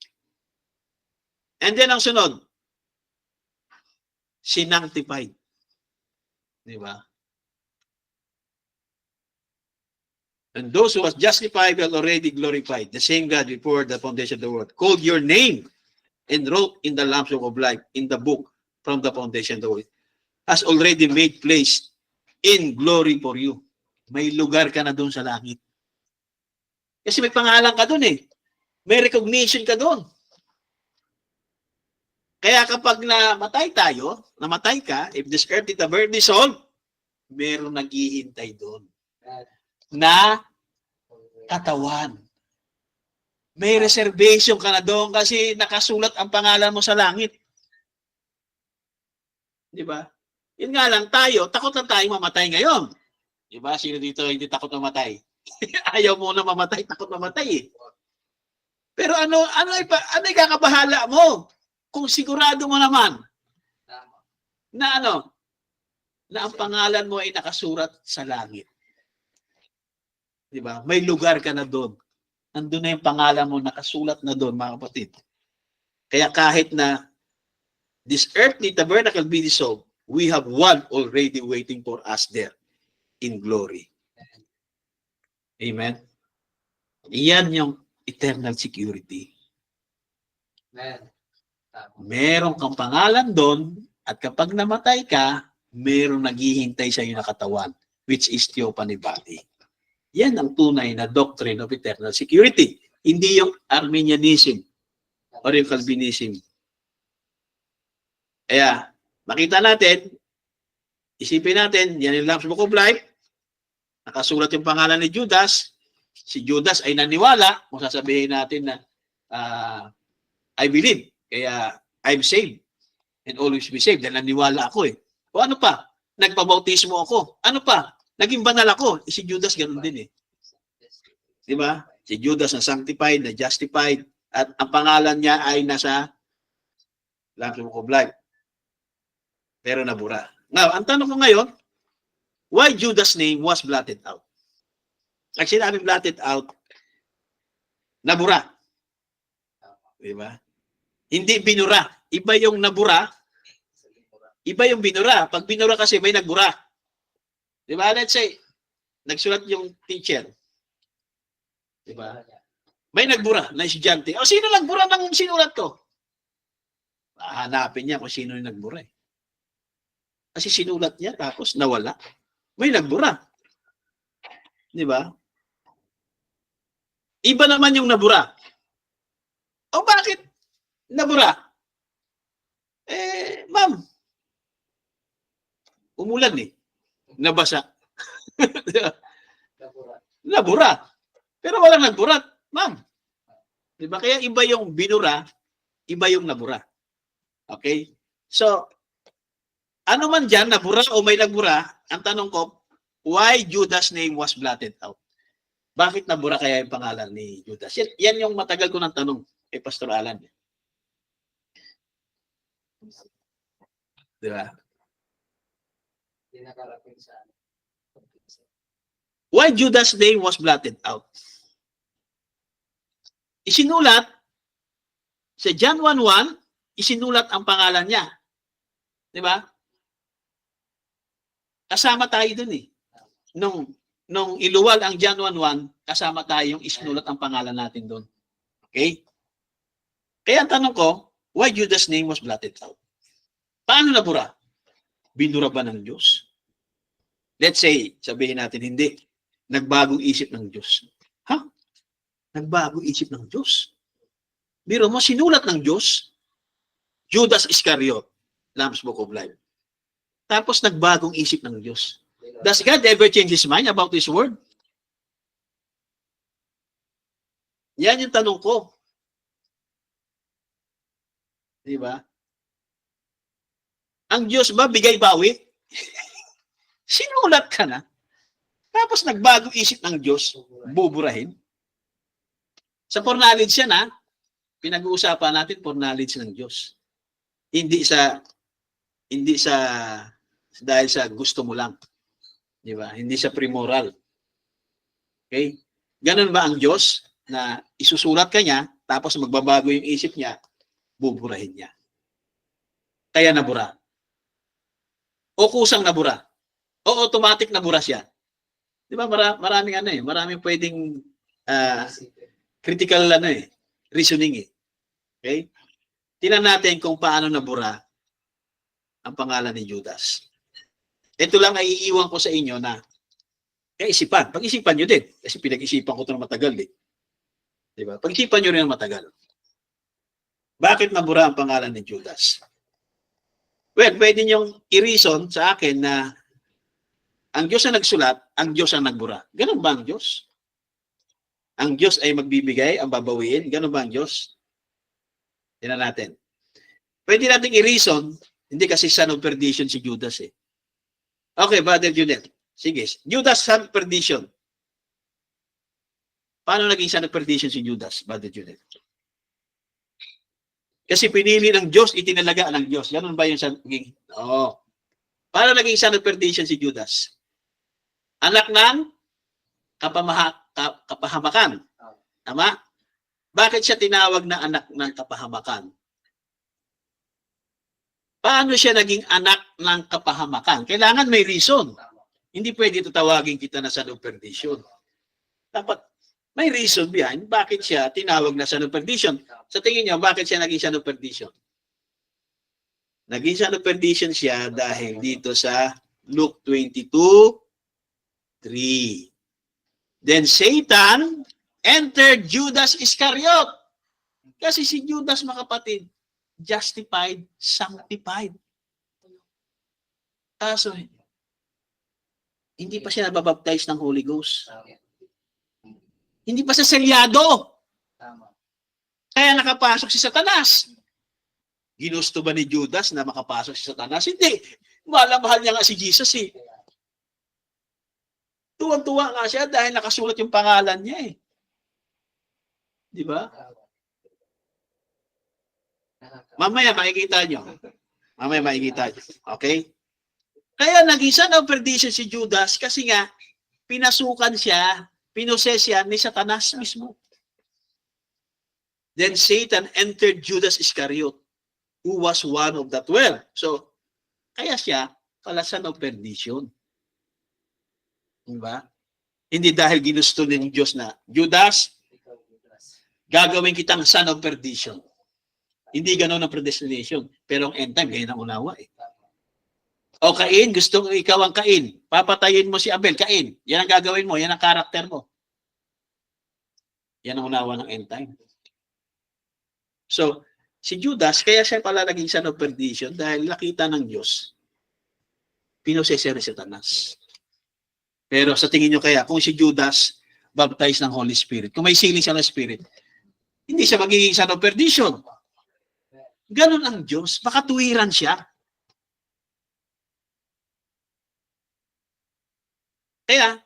And then ang sunod, sinangtified. Di ba? And those who was justified were already glorified. The same God before the foundation of the world called your name and wrote in the Lamb's Book of Life, in the book from the foundation of the world, has already made place in glory for you. May lugar ka na doon sa langit. Kasi may pangalan ka doon eh. May recognition ka doon. Kaya kapag namatay ka, if this earth is a burning soul, meron naghihintay doon na katawan. May reservation ka na doon kasi nakasulat ang pangalan mo sa langit. Di ba? Yun nga lang tayo, takot lang tayong mamatay ngayon. Di ba? Sino dito hindi takot mamatay? Ayaw mo na mamatay, takot mamatay eh. Pero ano ikakabahala mo? Kung sigurado mo naman na na ang pangalan mo ay nakasulat sa langit. Di ba? May lugar ka na doon. Nandun na yung pangalan mo, nakasulat na doon, mga kapatid. Kaya kahit na this earthly tabernacle be dissolved, we have one already waiting for us there in glory. Amen? Iyan yung eternal security. Amen. Meron kang pangalan doon at kapag namatay ka, merong naghihintay sa iyo na katawan, which is theophany body. Yan ang tunay na doctrine of eternal security. Hindi yung Arminianism or yung Calvinism. Kaya, makita natin, isipin natin, yan yung Lamb's Book of Life, nakasulat yung pangalan ni Judas, si Judas ay naniwala, kung sasabihin natin na I believe, kaya I'm saved and always be saved, dahil naniwala ako eh. O ano pa? Nagpabautismo ako. Ano pa? Naging banal ako. Si Judas ganun din eh. Di ba? Si Judas na sanctified, na justified, at ang pangalan niya ay nasa Lamb's Book of Life. Pero nabura. Now, ang tanong ko ngayon, why Judas' name was blotted out? Pag sinabi blotted out, nabura. Di ba? Hindi binura. Iba yung nabura, iba yung binura. Pag binura kasi may nagbura. Di ba? Let's say, nagsulat yung teacher. Di ba? May nagbura na estudyante. O sino nagbura ng sinulat ko? Hanapin niya kung sino yung nagbura eh. Kasi sinulat niya tapos nawala. May nagbura. Di ba? Iba naman yung nabura. O bakit nabura? Ma'am, umulan eh. Nabasa. Nabura. Pero walang nagburat, ma'am. Di ba? Kaya iba yung binura, iba yung nabura. Okay? So, ano man dyan, nabura o may nagbura, ang tanong ko, why Judas' name was blotted out? Bakit nabura kaya yung pangalan ni Judas? Yan yung matagal ko ng tanong kay Pastor Alan. Di ba? Why Judas' name was blotted out? Isinulat sa John 1:1, isinulat ang pangalan niya. Di ba? Kasama tayo dun eh. Nung iluwal ang John 1:1, kasama tayo yung isinulat ang pangalan natin dun. Okay? Kaya ang tanong ko, why Judas' name was blotted out? Paano nabura? Binura ba ng Diyos? Let's say, sabihin natin, hindi. Nagbagong isip ng Diyos. Ha? Nagbagong isip ng Diyos? Biro mo, sinulat ng Diyos, Judas Iscariot, Lamb's Book of Life. Tapos nagbagong isip ng Diyos. Does God ever change His mind about His word? Yan yung tanong ko. Di ba? Ang Diyos ba bigay bawi? Sinulat ka na. Tapos nagbagong isip ng Diyos, buburahin. Sa foreknowledge yan ha, pinag-uusapan natin foreknowledge ng Diyos. Hindi sa dahil sa gusto mo lang. Di ba? Hindi sa premoral. Okay? Ganun ba ang Diyos na isusulat ka niya, tapos magbabago yung isip niya, buburahin niya. Kaya nabura. O kusang nabura. O automatic nabura siya. Di ba? Maraming pwedeng critical reasoning eh. Okay? Tingnan natin kung paano nabura ang pangalan ni Judas. Ito lang ay iiwan ko sa inyo na kaisipan. Pag-isipan nyo din. Kasi pinag-isipan ko ito na matagal eh. Di ba? Pag-isipan nyo rin na matagal. Bakit nabura ang pangalan ni Judas? Well, pwede nyo i-reason sa akin na ang Diyos ang nagsulat, ang Diyos ang nagbura. Ganun ba ang Diyos? Ang Diyos ay magbibigay, ang babawiin. Ganun ba ang Diyos? Tingnan natin. Pwede natin i-reason, hindi kasi son of perdition si Judas eh. Okay, Brother Juliet. Sige. Judas, son of perdition. Paano naging son of perdition si Judas, Brother Juliet? Kasi pinili ng Diyos, itinalaga ng Diyos. Ganun ba yung naging? Oo. Paano naging son of perdition si Judas? Anak ng kapahamakan. Tama? Bakit siya tinawag na anak ng kapahamakan? Paano siya naging anak ng kapahamakan? Kailangan may reason. Hindi pwede tawagin kita na son of perdition. Dapat may reason behind bakit siya tinawag na son of perdition. Sa tingin niyo, bakit siya naging son of perdition? Naging son of perdition siya dahil dito sa Luke 22:3. Then Satan entered Judas Iscariot. Kasi si Judas, mga kapatid, justified, sanctified. Kaso, hindi pa siya nababaptize ng Holy Ghost. Hindi pa siya selyado. Tama. Kaya nakapasok si Satanas. Ginusto ba ni Judas na makapasok si Satanas? Hindi. Mahal niya nga si Jesus eh. Tuwang-tuwa nga siya dahil nakasulat yung pangalan niya eh. Di ba? Mamaya makikita nyo. Mamaya makikita nyo. Okay? Kaya naging son of perdition si Judas kasi nga pinasukan siya, pinoses siya ni Satanas mismo. Then Satan entered Judas Iscariot, who was one of the 12. So, kaya siya pala son of perdition. Diba? Hindi dahil ginusto ng Diyos na, Judas, gagawin kitang son of perdition. Hindi gano'n ang predestination. Pero ang end time, ganyan ang unawa eh. O Cain, gusto mo ikaw ang Cain. Papatayin mo si Abel, Cain. Yan ang gagawin mo, yan ang karakter mo. Yan ang unawa ng end time. So, si Judas, kaya siya pala naging son of perdition dahil nakita ng Diyos. Pinosesya ni Satanas. Pero sa tingin nyo kaya, kung si Judas baptized ng Holy Spirit, kung may siling siya ng Spirit, hindi siya magiging son of perdition. Ganon ang Diyos. Makatuwiran siya. Kaya,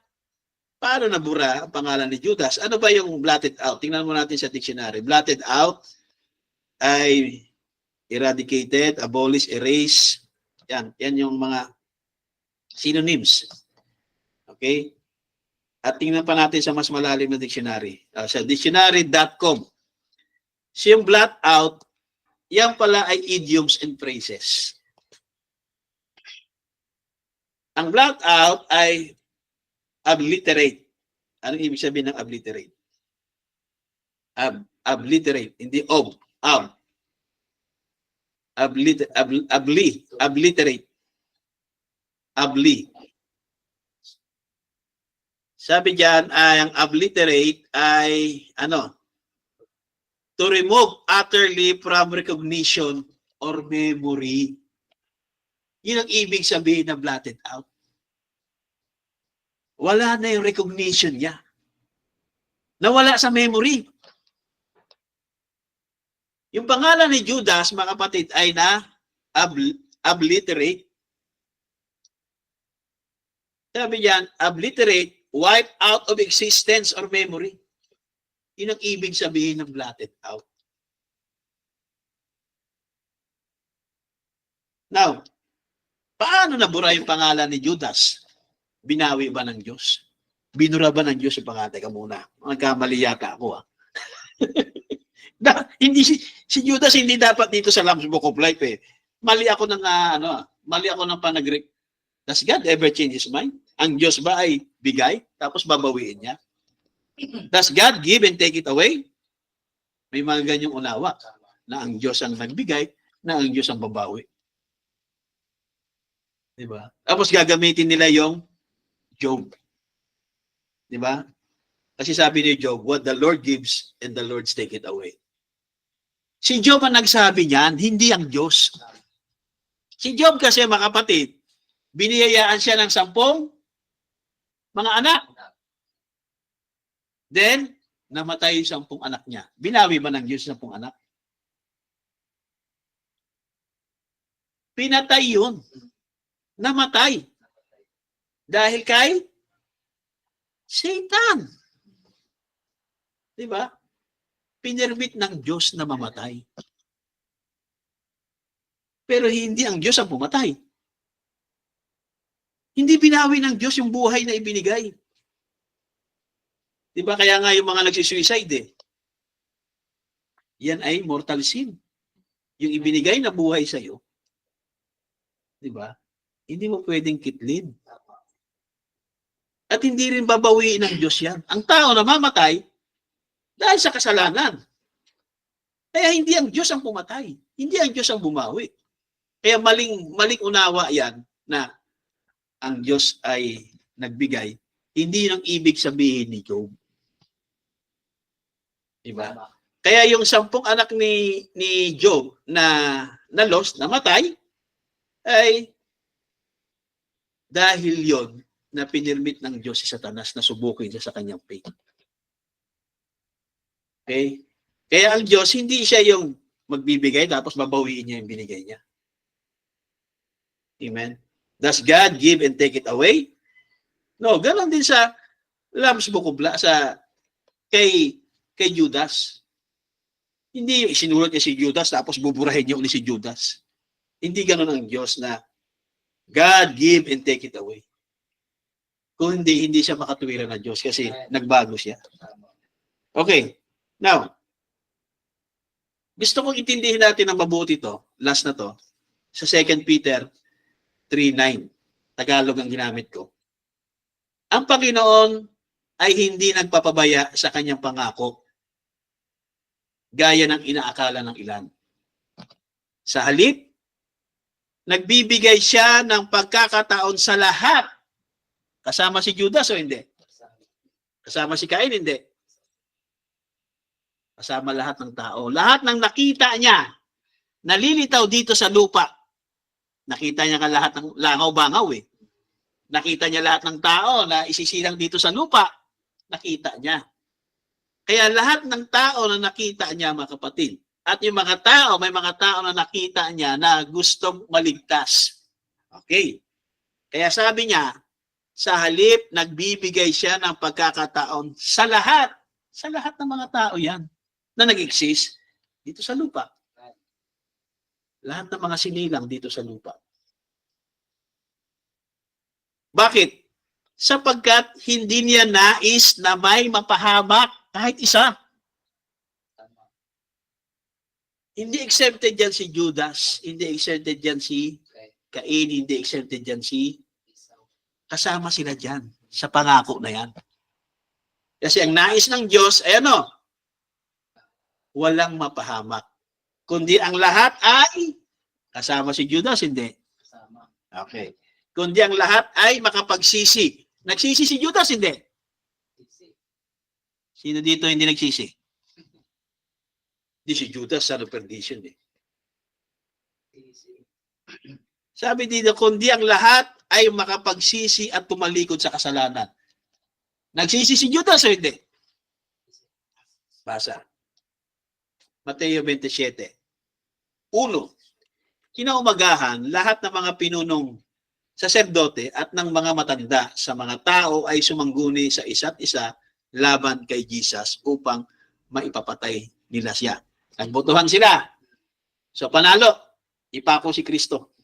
paano nabura ang pangalan ni Judas? Ano ba yung blotted out? Tingnan mo natin sa dictionary. Blotted out ay eradicated, abolished, erased. Yan yung mga synonyms. Okay? At tingnan pa natin sa mas malalim na dictionary. Sa dictionary.com. So yung blot out, yan pala ay idioms and phrases. Ang blot out ay obliterate. Anong ibig sabihin ng obliterate? Obliterate. Hindi ob. Obliterate. Sabi diyan ay ang obliterate ay ano? To remove utterly from recognition or memory. Yun ang ibig sabihin ng blotted out. Wala na yung recognition niya. Nawala sa memory. Yung pangalan ni Judas, mga kapatid, ay na obliterate. Sabi diyan, obliterate, wipe out of existence or memory. Yun ang ibig sabihin ng blotted out. Now, paano nabura yung pangalan ni Judas? Binawi ba ng Diyos? Binura ba ng Diyos yung pangalan? Teka muna, nagkamali yata ako hindi si Judas hindi dapat dito sa Lamb's Book of Life eh. Mali ako ng mali ako ng panag-Greek. Does God ever change his mind? Ang Diyos ba ay bigay tapos babawiin niya? Does God give and take it away? May mga ganyang unawa na ang Diyos ang nagbigay, na ang Diyos ang babawi. Diba? Tapos gagamitin nila yung Job. Diba? Kasi sabi ni Job, what the Lord gives and the Lord take it away. Si Job ang nagsabi niyan, hindi ang Diyos. Si Job kasi, mga kapatid, biniyayaan siya ng 10 mga anak. Then, namatay yung 10 anak niya. Binawi ba ng Diyos 10 anak? Pinatay yun. Namatay. Dahil kay Satan. Diba? Pinermit ng Diyos na mamatay. Pero hindi ang Diyos ang pumatay. Hindi binawi ng Diyos yung buhay na ibinigay. Diba? Kaya nga yung mga nagsisuicide eh. Yan ay mortal sin. Yung ibinigay na buhay sa'yo. Diba? Hindi mo pwedeng kitlin. At hindi rin babawiin ng Diyos yan. Ang tao na mamatay dahil sa kasalanan. Kaya hindi ang Diyos ang pumatay. Hindi ang Diyos ang bumawi. Kaya maling unawa yan na ang Diyos ay nagbigay. Hindi nang ibig sabihin ni Job. Diba? Tama. Kaya yung 10 anak ni Job na lost, namatay, ay dahil yon na pinirmit ng Diyos si Satanas na subukin siya sa kanyang faith. Okay? Kaya ang Diyos, hindi siya yung magbibigay tapos babawiin niya yung binigay niya. Amen? Does God give and take it away? No, ganoon din sa Lamb's Book of Life, kay Judas. Hindi yung isinulat niya si Judas tapos buburahin niya ulit si Judas. Hindi ganoon ang Diyos na God give and take it away. Kung hindi siya makatuwiran ng Diyos kasi nagbago siya. Okay. Now, gusto kong intindihin natin ng mabuti to, last na to, sa 2 Peter 3:9. Tagalog ang ginamit ko. Ang Panginoon ay hindi nagpapabaya sa kanyang pangako, gaya ng inaakala ng ilan. Sa halip, nagbibigay siya ng pagkakataon sa lahat. Kasama si Judas o hindi? Kasama si Cain, hindi. Kasama lahat ng tao. Lahat ng nakita niya, nalilitaw dito sa lupa. Nakita niya ka lahat ng langaw-bangaw eh. Nakita niya lahat ng tao na isisilang dito sa lupa. Nakita niya. Kaya lahat ng tao na nakita niya, mga kapatid, at yung mga tao, may mga tao na nakita niya na gustong maligtas. Okay. Kaya sabi niya, sa halip, nagbibigay siya ng pagkakataon sa lahat. Sa lahat ng mga tao yan na nag-exist dito sa lupa. Lahat ng mga sinilang dito sa lupa. Bakit? Sapagkat hindi niya nais na may mapahamak kahit isa. Hindi exempted yan si Judas, hindi exempted yan si Cain, hindi exempted yan si kasama sila dyan sa pangako na yan. Kasi ang nais ng Diyos ay ano? Walang mapahamak. Kundi ang lahat ay kasama si Judas, hindi. Okay. Kundi ang lahat ay makapagsisi. Nagsisi si Judas, hindi. Sino dito hindi nagsisi? Hindi si Judas, son of perdition eh. Sabi dito, kundi ang lahat ay makapagsisi at tumalikod sa kasalanan. Nagsisi si Judas o hindi? Basa. Mateo 27. 1. Kinaumagahan, lahat ng mga pinunong saserdote at ng mga matanda sa mga tao ay sumangguni sa isa't isa laban kay Jesus upang maipapatay nila siya. Nagbotohan sila. So panalo, ipako si Kristo.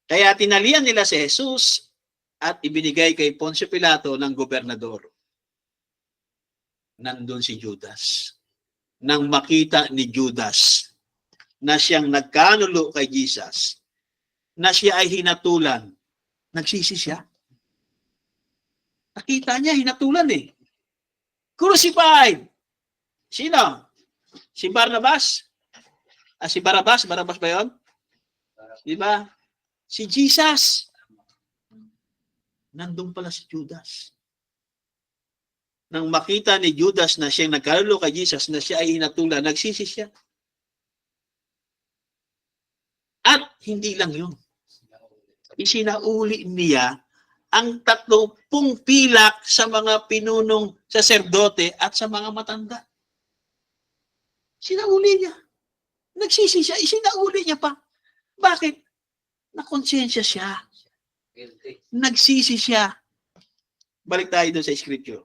Kaya tinalian nila si Jesus at ibinigay kay Poncio Pilato ng gobernador. Nandun si Judas. Nang makita ni Judas na siyang nagkanulo kay Jesus, na siya ay hinatulan, nagsisi siya. Nakita niya, hinatulan eh. Crucified! Sino? Si Barnabas? Si Barabas? Barabas ba yun? Diba? Si Jesus. Nandun pala si Judas. Nang makita ni Judas na siyang nagkalulo kay Jesus, na siya ay hinatulan, nagsisi siya. At hindi lang yun. Isinauli niya ang 30 pilak sa mga pinunong saserdote at sa mga matanda. Sinauli niya. Nagsisi siya, isinauli niya pa. Bakit? Nakonsensya siya. Nagsisi siya. Balik tayo doon sa scripture.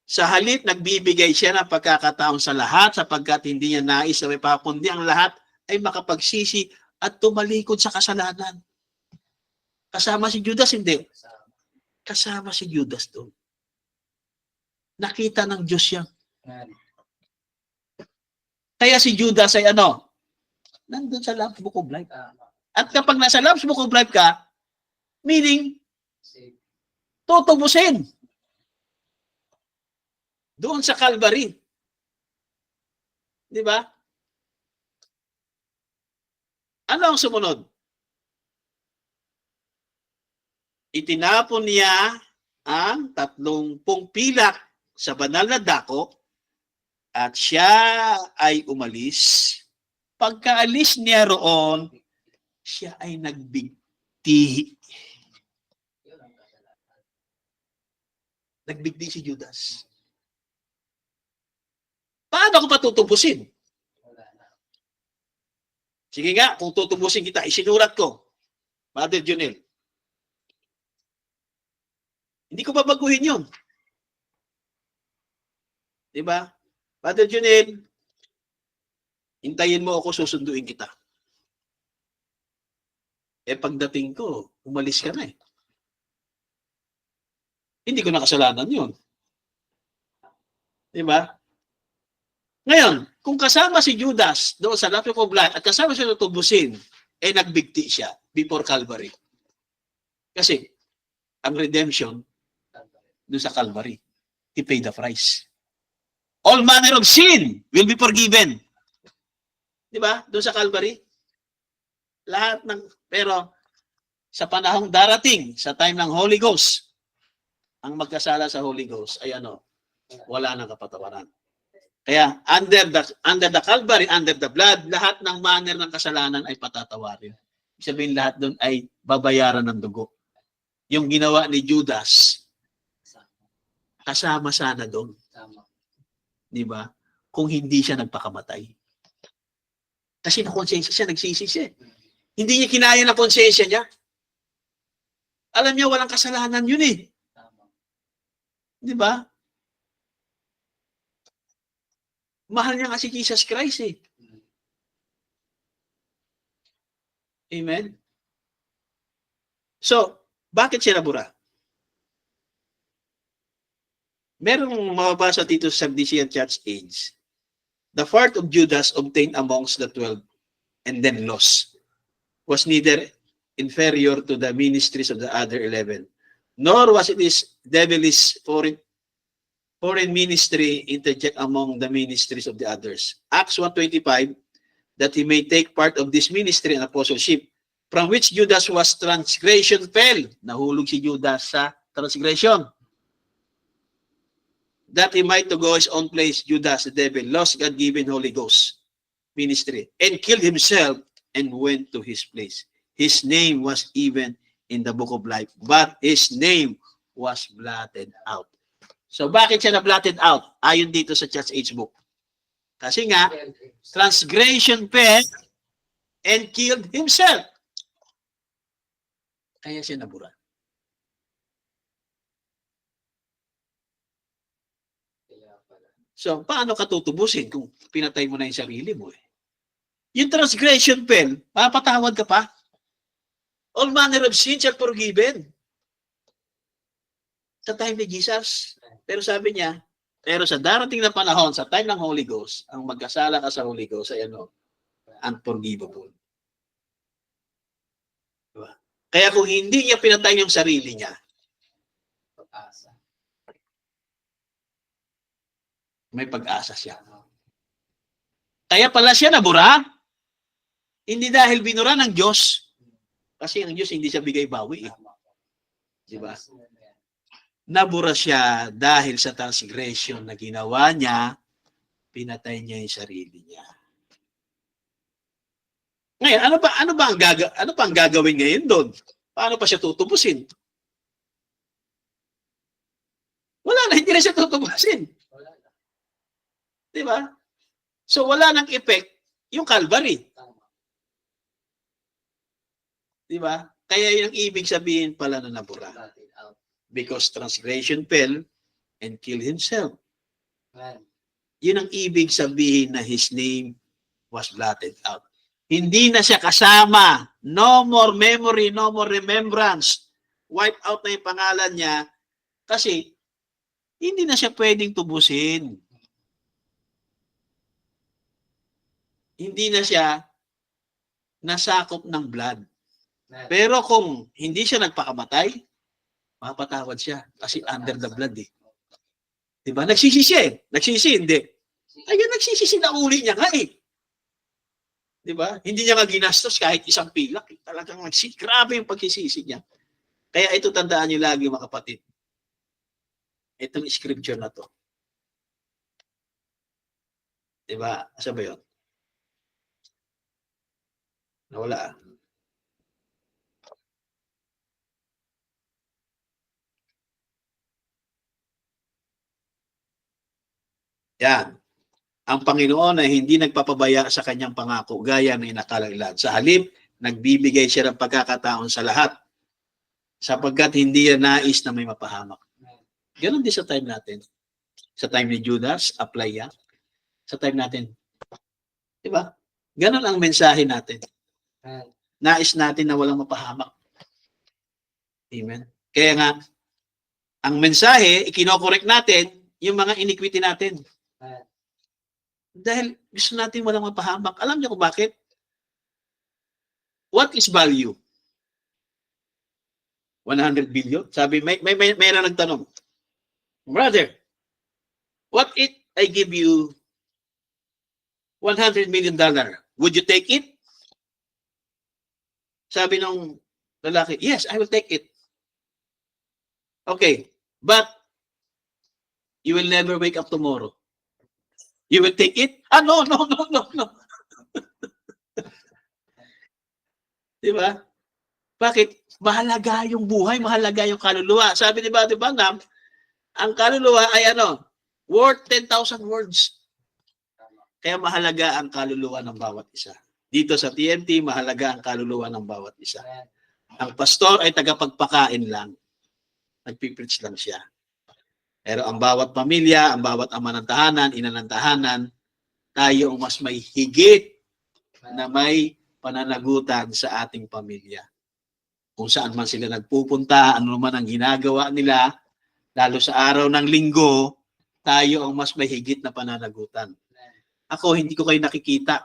Sa halip, nagbibigay siya ng pagkakataon sa lahat sapagkat hindi niya nais na may pakundi ang lahat ay makapagsisi at tumalikod sa kasalanan. Kasama si Judas, hindi. Kasama si Judas doon. Nakita ng Diyos yan. Kaya si Judas ay ano? Nandun sa Lamb's Book of Life. At kapag nasa Lamb's Book of Life ka, meaning, tutubusin. Doon sa Calvary. Di ba? Ano ang sumunod? Itinapon niya ang 30 pilak sa banal na dako at siya ay umalis. Pagkaalis niya roon, siya ay nagbigti. Yun ang kasalanan. Nagbigti si Judas. Paano ko patutubusin? Wala na. Sige nga, kung tutubusin kita, isinurat ko. Father Junel. Hindi ko babaguhin yun. Diba? Father Junel, hintayin mo ako, susunduin kita. Eh pagdating ko, umalis ka na eh. Hindi ko na kasalanan yun. Diba? Ngayon, kung kasama si Judas doon sa Lapis of Blood at kasama siya tutubusin, eh nagbigti siya before Calvary. Kasi, ang redemption doon sa Calvary, he paid the price. All manner of sin will be forgiven. Di ba? Doon sa Calvary. Lahat ng, pero sa panahong darating, sa time ng Holy Ghost, ang magkasala sa Holy Ghost ay ano, wala nang kapatawaran. Kaya under the Calvary, under the blood, lahat ng manner ng kasalanan ay patatawarin. Ibig sabihin lahat doon ay babayaran ng dugo. Yung ginawa ni Judas, kasama sana doon. Tama. Di ba? Kung hindi siya nagpakamatay. Kasi na-konsensya siya, nagsisi siya. Hindi niya kinaya na konsensya niya. Alam niya, walang kasalanan yun eh. Tama. Di ba? Mahal niya nga si Jesus Christ eh. Amen? So, bakit siya nabura? Merong mababasa dito sa Sabdician Church Age. The part of Judas obtained amongst the 12 and then lost was neither inferior to the ministries of the other 11, nor was it his devilish foreign ministry interject among the ministries of the others. Acts 1:25, that he may take part of this ministry and apostleship, from which Judas was transgression fell. Nahulog si Judas sa transgression. That he might to go his own place, Judas the devil lost God-given Holy Ghost ministry and killed himself and went to his place. His name was even in the book of life, but his name was blotted out. So bakit siya na-blotted out? Ayon dito sa Church Age book. Kasi nga, transgression fell and killed himself. Kaya siya nabura. So, paano ka tutubusin kung pinatay mo na yung sarili mo eh? Yung transgression fell, mapatawad ka pa. All manner of sins are forgiven. Sa time ni Jesus. Pero sabi niya, pero sa darating na panahon, sa time ng Holy Ghost, ang magkasala ka sa Holy Ghost ay ano? Unforgivable. Diba? Kaya kung hindi niya pinatay yung sarili niya, Pag-asa. may pag-asa siya. Kaya pala siya nabura. Hindi dahil binura ng Diyos. Kasi ang Diyos hindi siya bigay bawi. Eh. Diba? Nabura siya dahil sa transgression na ginawa niya, pinatay niya yung sarili niya. Ngayon, ano pa ang gagawin ngayon doon? Paano pa siya tutubusin? Wala na, hindi na siya tutubusin. Diba? So, wala nang effect yung Calvary. Diba? Kaya yung ibig sabihin pala na nabura. Because transgression fell and killed himself. Yun ang ibig sabihin na his name was blotted out. Hindi na siya kasama. No more memory, no more remembrance. Wipe out na yung pangalan niya kasi hindi na siya pwedeng tubusin. Hindi na siya nasakop ng blood. Pero kung hindi siya nagpakamatay, mapatawad siya kasi under the blood eh. Diba? Nagsisi siya eh. Nagsisi, hindi. Ayun, nagsisi na uli niya nga eh. Diba? Hindi niya nga ginastos kahit isang pilak. Eh. Talagang nagsisi. Grabe yung pagsisisi niya. Kaya ito tandaan niyo lagi mga kapatid. Itong scripture na to. Diba? Asa ba yun? Nawala. Yan. Ang Panginoon ay hindi nagpapabaya sa kanyang pangako gaya ng inakala. Sa halip, nagbibigay siya ng pagkakataon sa lahat sapagkat hindi yan nais na may mapahamak. Ganon din sa time natin. Sa time ni Judas, apply yan. Sa time natin. Diba? Ganon ang mensahe natin. Nais natin na walang mapahamak. Amen. Kaya nga, ang mensahe, ikinokorek natin yung mga iniquity natin. Dahil gusto natin walang mapahamak. Alam niyo kung bakit? What is value? 100 billion? Sabi, mayroon nagtanong, brother, what if I give you $100 million? Would you take it? Sabi nung lalaki, yes, I will take it. Okay, but you will never wake up tomorrow. You will take it? Ah, no. Diba? Bakit? Mahalaga yung buhay, mahalaga yung kaluluwa. Sabi ni Brother Branham, ang kaluluwa ay worth 10,000 words. Kaya mahalaga ang kaluluwa ng bawat isa. Dito sa TNT, mahalaga ang kaluluwa ng bawat isa. Ang pastor ay tagapagpakain lang. Nagpipreach lang siya. Pero ang bawat pamilya, ang bawat ama ng tahanan, ina ng tahanan, tayo ang mas may higit na may pananagutan sa ating pamilya. Kung saan man sila nagpupunta, ano man ang ginagawa nila, lalo sa araw ng linggo, tayo ang mas may higit na pananagutan. Ako, hindi ko kayo nakikita.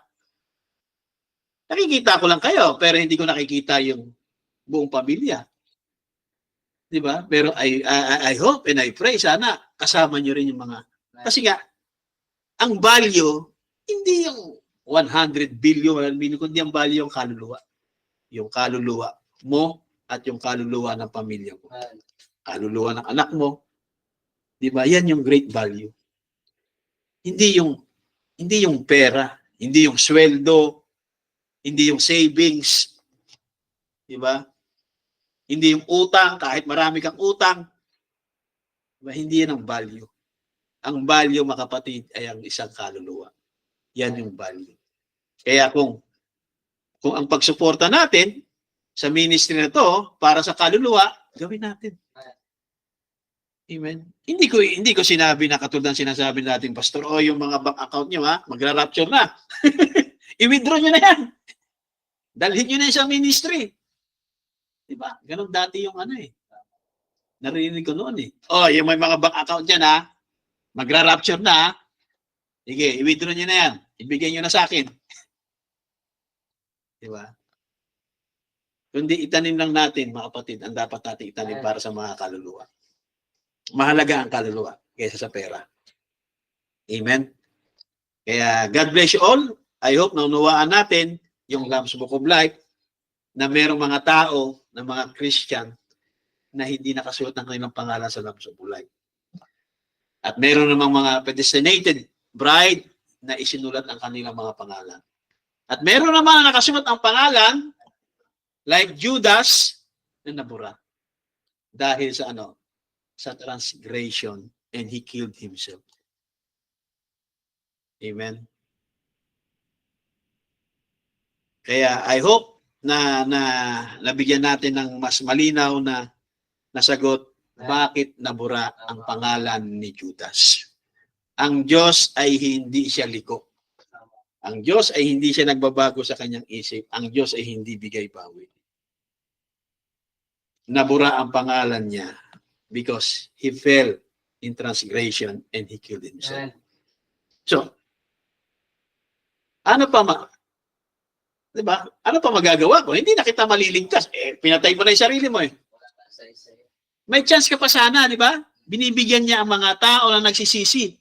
Nakikita ko lang kayo, pero hindi ko nakikita yung buong pamilya. Diba? Pero I hope and I pray, sana kasama nyo rin yung mga... Kasi nga, ang value, hindi yung 100 billion, kundi ang value yung kaluluwa. Yung kaluluwa mo at yung kaluluwa ng pamilya mo. Kaluluwa ng anak mo. Diba? Yan yung great value. Hindi yung pera, hindi yung sweldo, hindi yung savings. Diba? Hindi yung utang, kahit marami kang utang. Diba? Hindi yan ang value. Ang value, mga kapatid, ay ang isang kaluluwa. Yan yung value. Kaya kung ang pagsuporta natin sa ministry na to para sa kaluluwa, gawin natin. Amen. Hindi ko sinabi na katulad ng sinasabi natin, pastor, yung mga bank account nyo, magra-rapture na. I-withdraw nyo na yan. Dalhin nyo na yan sa ministry. Diba? Ganon dati yung narinig ko noon yung may mga bank account dyan magra-rapture na sige, i-withdraw nyo na yan. Ibigay nyo na sa akin. Diba? Kundi itanim lang natin, mga kapatid, ang dapat natin itanim para sa mga kaluluwa. Mahalaga ang kaluluwa kaysa sa pera. Amen? Kaya God bless you all. I hope naunawaan natin yung Lamb's Book of Life na merong mga tao, na mga Christian, na hindi nakasulat ng kanilang pangalan sa Lamb's Book of Life. At meron namang mga predestinated bride na isinulat ang kanilang mga pangalan. At meron naman na nakasulat ang pangalan, like Judas, na nabura. Dahil sa sa transgression, and he killed himself. Amen. Kaya I hope na nabigyan natin ng mas malinaw na nasagot bakit nabura ang pangalan ni Judas. Ang Diyos ay hindi siya liko. Ang Diyos ay hindi siya nagbabago sa kanyang isip. Ang Diyos ay hindi bigay bawi. Nabura ang pangalan niya because he fell in transgression and he killed himself. So, ano pa diba? Ano pa magagawa ko? Hindi na kita maliligtas. Pinatay mo na yung sarili mo May chance ka pa sana, di ba? Binibigyan niya ang mga tao na nagsisisi.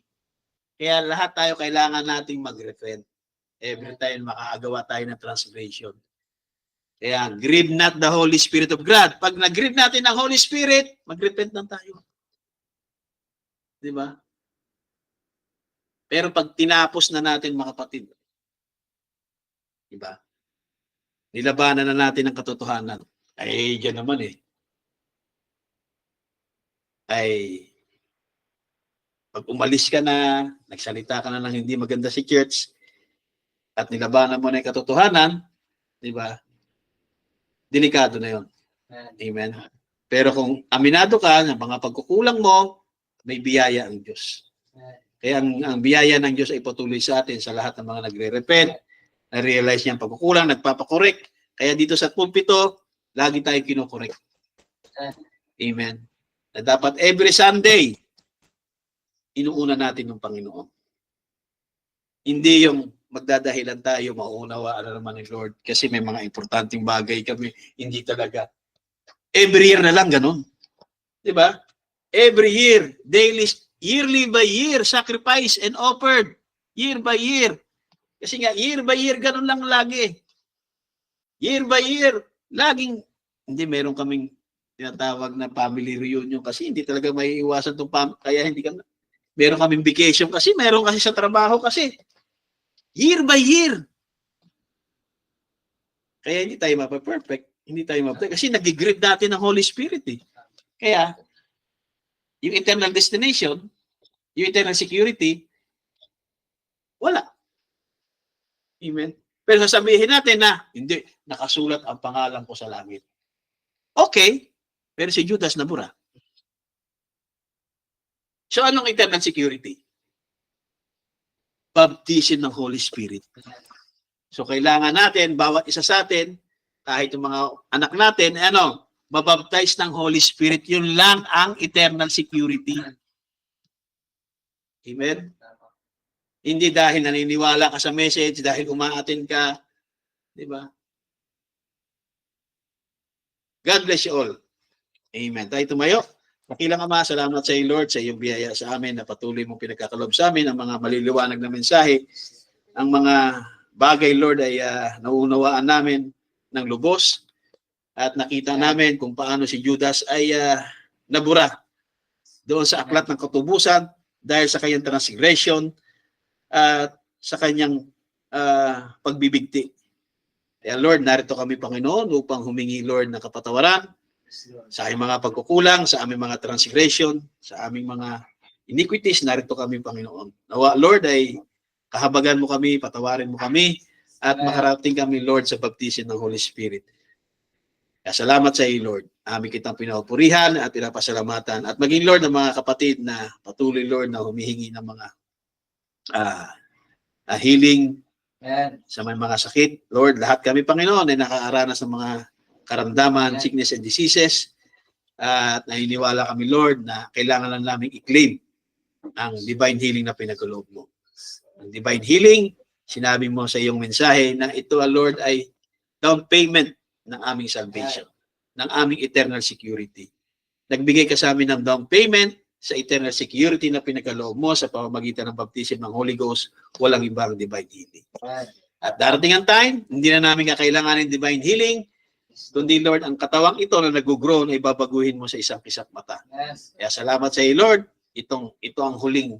Kaya lahat tayo kailangan nating mag-repent. Every time makakagawa tayo ng transgression. Kaya grieve not the Holy Spirit of God. Pag nag-grieve natin ang Holy Spirit, mag-repent lang tayo. Di ba? Pero pag tinapos na natin, mga kapatid, diba? Nilabanan na natin ang katotohanan. Ay, dyan naman eh. Ay, pag umalis ka na, nagsalita ka na ng hindi maganda si church, at nilabanan mo na yung katotohanan, di ba? Delikado na yon. Amen. Pero kung aminado ka ng mga pagkukulang mo, may biyaya ang Diyos. Kaya ang biyaya ng Diyos ay patuloy sa atin sa lahat ng mga nagre-repent, na-realize niya ang pagkukulang, nagpapakorek. Kaya dito sa pulpito, lagi tayo kinukorek. Amen. Na dapat every Sunday, inuuna natin ng Panginoon. Hindi yung magdadahilan tayo, mauunawaan na naman ng Lord kasi may mga importanteng bagay kami, hindi talaga. Every year na lang ganun. Diba? Every year, daily, yearly by year, sacrifice and offered. Year by year. Kasi nga, year by year, ganun lang lagi. Year by year, laging, hindi, meron kaming tinatawag na family reunion kasi hindi talaga may iwasan itong kaya hindi ka, meron kaming vacation kasi, meron kasi sa trabaho kasi. Year by year. Kaya hindi tayo mapaperfect. Hindi tayo mapaperfect. Kasi nag-grip natin ang Holy Spirit eh. Kaya, yung eternal destination, yung eternal security, wala. Amen. Pero sasabihin natin na, hindi, nakasulat ang pangalan ko sa langit. Okay, pero si Judas nabura. So anong eternal security? Baptism ng Holy Spirit. So kailangan natin, bawat isa sa atin, kahit yung mga anak natin, mabaptize ng Holy Spirit. Yun lang ang eternal security. Amen? Hindi dahil naniniwala ka sa message, dahil umaatin ka. Diba? God bless you all. Amen. Tayo tumayo. Dakilang Ama, salamat sa iyo, Lord, sa iyong biyaya sa amin na patuloy mong pinagkakalob sa amin ang mga maliliwanag na mensahe. Ang mga bagay, Lord, ay nauunawaan namin ng lubos at nakita namin kung paano si Judas ay nabura doon sa aklat ng katubusan dahil sa kanyang transgression at sa kanyang pagbibigti. Kaya Lord, narito kami, Panginoon, upang humingi, Lord, ng kapatawaran sa aming mga pagkukulang, sa aming mga transgression, sa aming mga iniquities, narito kami, Panginoon. Nawa, Lord, ay kahabagan mo kami, patawarin mo kami, at makarating kami, Lord, sa baptism ng Holy Spirit. Kaya salamat sa iyo, Lord. Aming kitang pinapurihan at pinapasalamatan. At maging, Lord, ng mga kapatid na patuloy, Lord, na humihingi ng mga healing sa may mga sakit. Lord, lahat kami, Panginoon, ay nakakaranas ng mga karamdaman, sickness and diseases. At naniniwala kami, Lord, na kailangan lang namin i-claim ang divine healing na pinagkaloob mo. Ang divine healing, sinabi mo sa iyong mensahe na ito, Lord, ay down payment ng aming salvation, ng aming eternal security. Nagbigay ka sa amin ng down payment sa eternal security na pinagkaloob mo sa pamamagitan ng baptism ng Holy Ghost, walang ibang divine healing. At darating ang time, hindi na namin kakailanganin divine healing, kundi, Lord, ang katawang ito na nag-grow ay babaguhin mo sa isang kisap mata. Kaya salamat sa iyo, Lord. Ito ang huling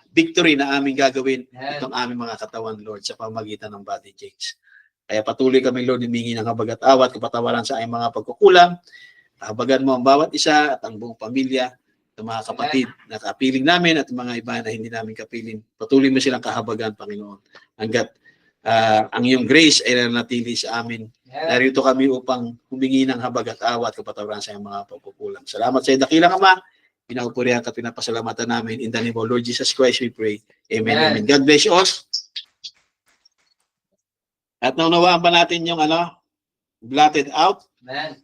victory na aming gagawin, itong aming mga katawan, Lord, sa pamamagitan ng body change. Kaya patuloy kami, Lord, humingi ng habag at awat, kapatawaran sa aming mga pagkukulang. Habagan mo ang bawat isa at ang buong pamilya, ang mga kapatid na kapiling namin at mga iba na hindi namin kapiling. Patuloy mo silang kahabagan, Panginoon. Hanggat ang iyong grace ay nanatili sa amin. Narito kami upang humingi ng habag at awat, kapatawaran sa iyong mga pagkukulang. Salamat sa iyo, dakilang Ama. Pinapurihan at pinapasalamatan namin. In the name of Lord Jesus Christ, we pray. Amen. Amen. God bless you all. At naunawaan pa natin yung blotted out. Amen.